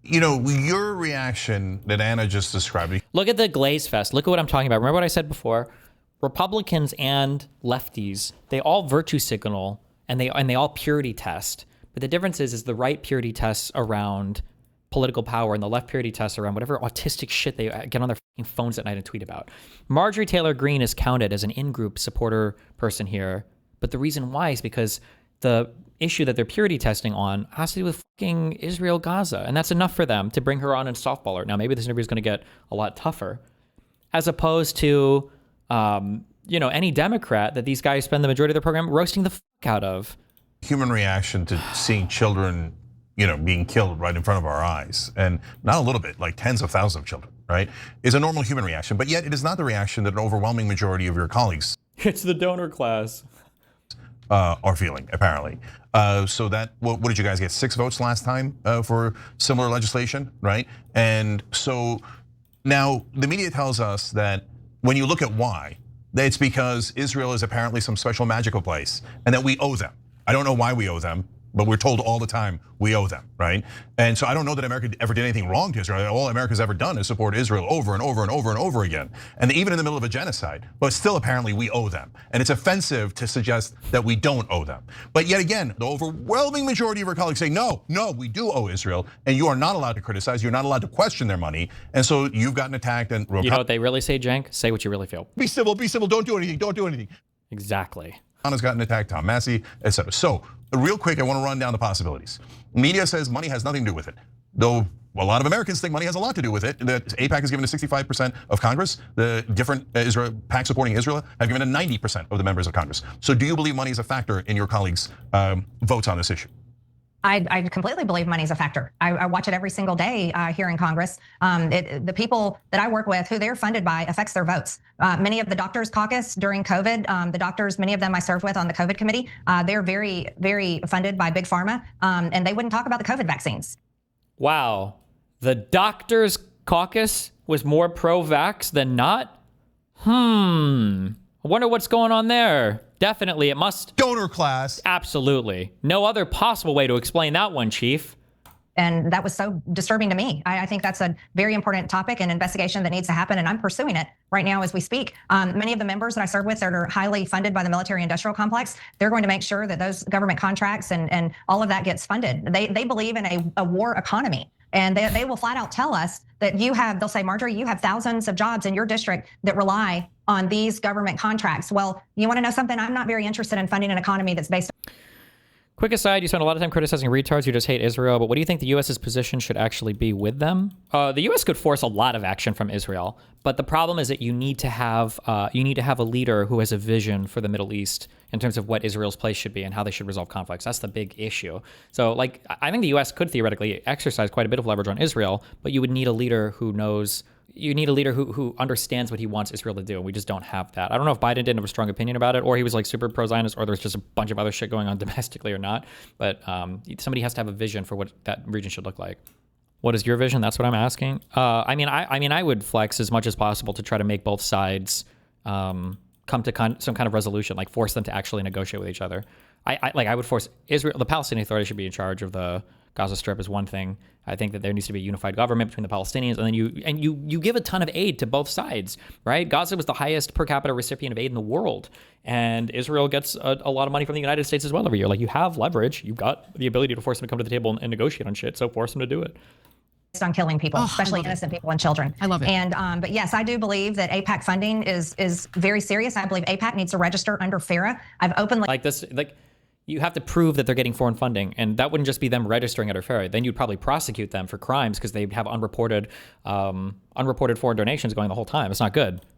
your reaction that Anna just described. Look at the glaze fest. Look at what I'm talking about. Remember what I said before? Republicans and lefties, they all virtue signal, and they all purity test. But the difference is the right purity tests around political power and the left purity tests around whatever autistic shit they get on their fucking phones at night and tweet about. Marjorie Taylor Greene is counted as an in-group supporter person here. But the reason why is because the issue that they're purity testing on has to do with fucking Israel, Gaza. And that's enough for them to bring her on and softball her. Now, maybe this interview is going to get a lot tougher, as opposed to, any Democrat that these guys spend the majority of their program roasting the fuck out of. Human reaction to seeing children, being killed right in front of our eyes, and not a little bit, like tens of thousands of children, right, is a normal human reaction. But yet it is not the reaction that an overwhelming majority of your colleagues, it's the donor class, are feeling, apparently. So that, what did you guys get? 6 votes last time for similar legislation, right? And so now the media tells us that when you look at why, it's because Israel is apparently some special magical place, and that we owe them. I don't know why we owe them, but we're told all the time we owe them, right? And so I don't know that America ever did anything wrong to Israel. All America's ever done is support Israel over and over and over and over again, and even in the middle of a genocide. But still, apparently, we owe them, and it's offensive to suggest that we don't owe them. But yet again, the overwhelming majority of our colleagues say, no, we do owe Israel, and you are not allowed to criticize. You're not allowed to question their money, and so you've gotten attacked. And you know what they really say, Cenk? Say what you really feel. Be civil. Don't do anything. Don't do anything. Exactly. Has gotten attacked, Tom Massey, etc. So real quick, I want to run down the possibilities. Media says money has nothing to do with it, though a lot of Americans think money has a lot to do with it. The AIPAC has given to 65% of Congress. The different Israel PAC supporting Israel have given to 90% of the members of Congress. So do you believe money is a factor in your colleagues' votes on this issue? I completely believe money's a factor. I watch it every single day here in Congress. The people that I work with, who they're funded by, affects their votes. Many of the doctors caucus during COVID, the doctors, many of them I served with on the COVID committee, they're very, very funded by Big Pharma, and they wouldn't talk about the COVID vaccines. Wow. The doctors caucus was more pro-vax than not? I wonder what's going on there. Definitely, it must. Donor class. Absolutely. No other possible way to explain that one, Chief. And that was so disturbing to me. I think that's a very important topic and investigation that needs to happen, and I'm pursuing it right now as we speak. Many of the members that I serve with that are highly funded by the military-industrial complex, they're going to make sure that those government contracts and all of that gets funded. They believe in a war economy. And they will flat out tell us that they'll say, Marjorie, you have thousands of jobs in your district that rely on these government contracts. Well, you want to know something? I'm not very interested in funding an economy that's based on. Quick aside, you spend a lot of time criticizing retards who just hate Israel, but what do you think the U.S.'s position should actually be with them? The U.S. could force a lot of action from Israel, but the problem is that you need to have a leader who has a vision for the Middle East in terms of what Israel's place should be and how they should resolve conflicts. That's the big issue. So, I think the U.S. could theoretically exercise quite a bit of leverage on Israel, but you would need a leader who knows You need a leader who understands what he wants Israel to do, and we just don't have that. I don't know if Biden didn't have a strong opinion about it, or he was like super pro-Zionist, or there's just a bunch of other shit going on domestically or not. But somebody has to have a vision for what that region should look like. What is your vision? That's what I'm asking. I mean, I would flex as much as possible to try to make both sides come to some kind of resolution, like force them to actually negotiate with each other. I would force Israel, the Palestinian Authority should be in charge of the Gaza Strip is one thing. I think that there needs to be a unified government between the Palestinians, and then you give a ton of aid to both sides, right? Gaza was the highest per capita recipient of aid in the world, and Israel gets a lot of money from the United States as well every year. Like, you have leverage, you've got the ability to force them to come to the table and negotiate on shit, so force them to do it. On killing people, especially innocent people and children. I love it. And but yes, I do believe that AIPAC funding is very serious. I believe AIPAC needs to register under FARA. I've openly You have to prove that they're getting foreign funding, and that wouldn't just be them registering under FARA. Then you'd probably prosecute them for crimes because they'd have unreported foreign donations going the whole time. It's not good.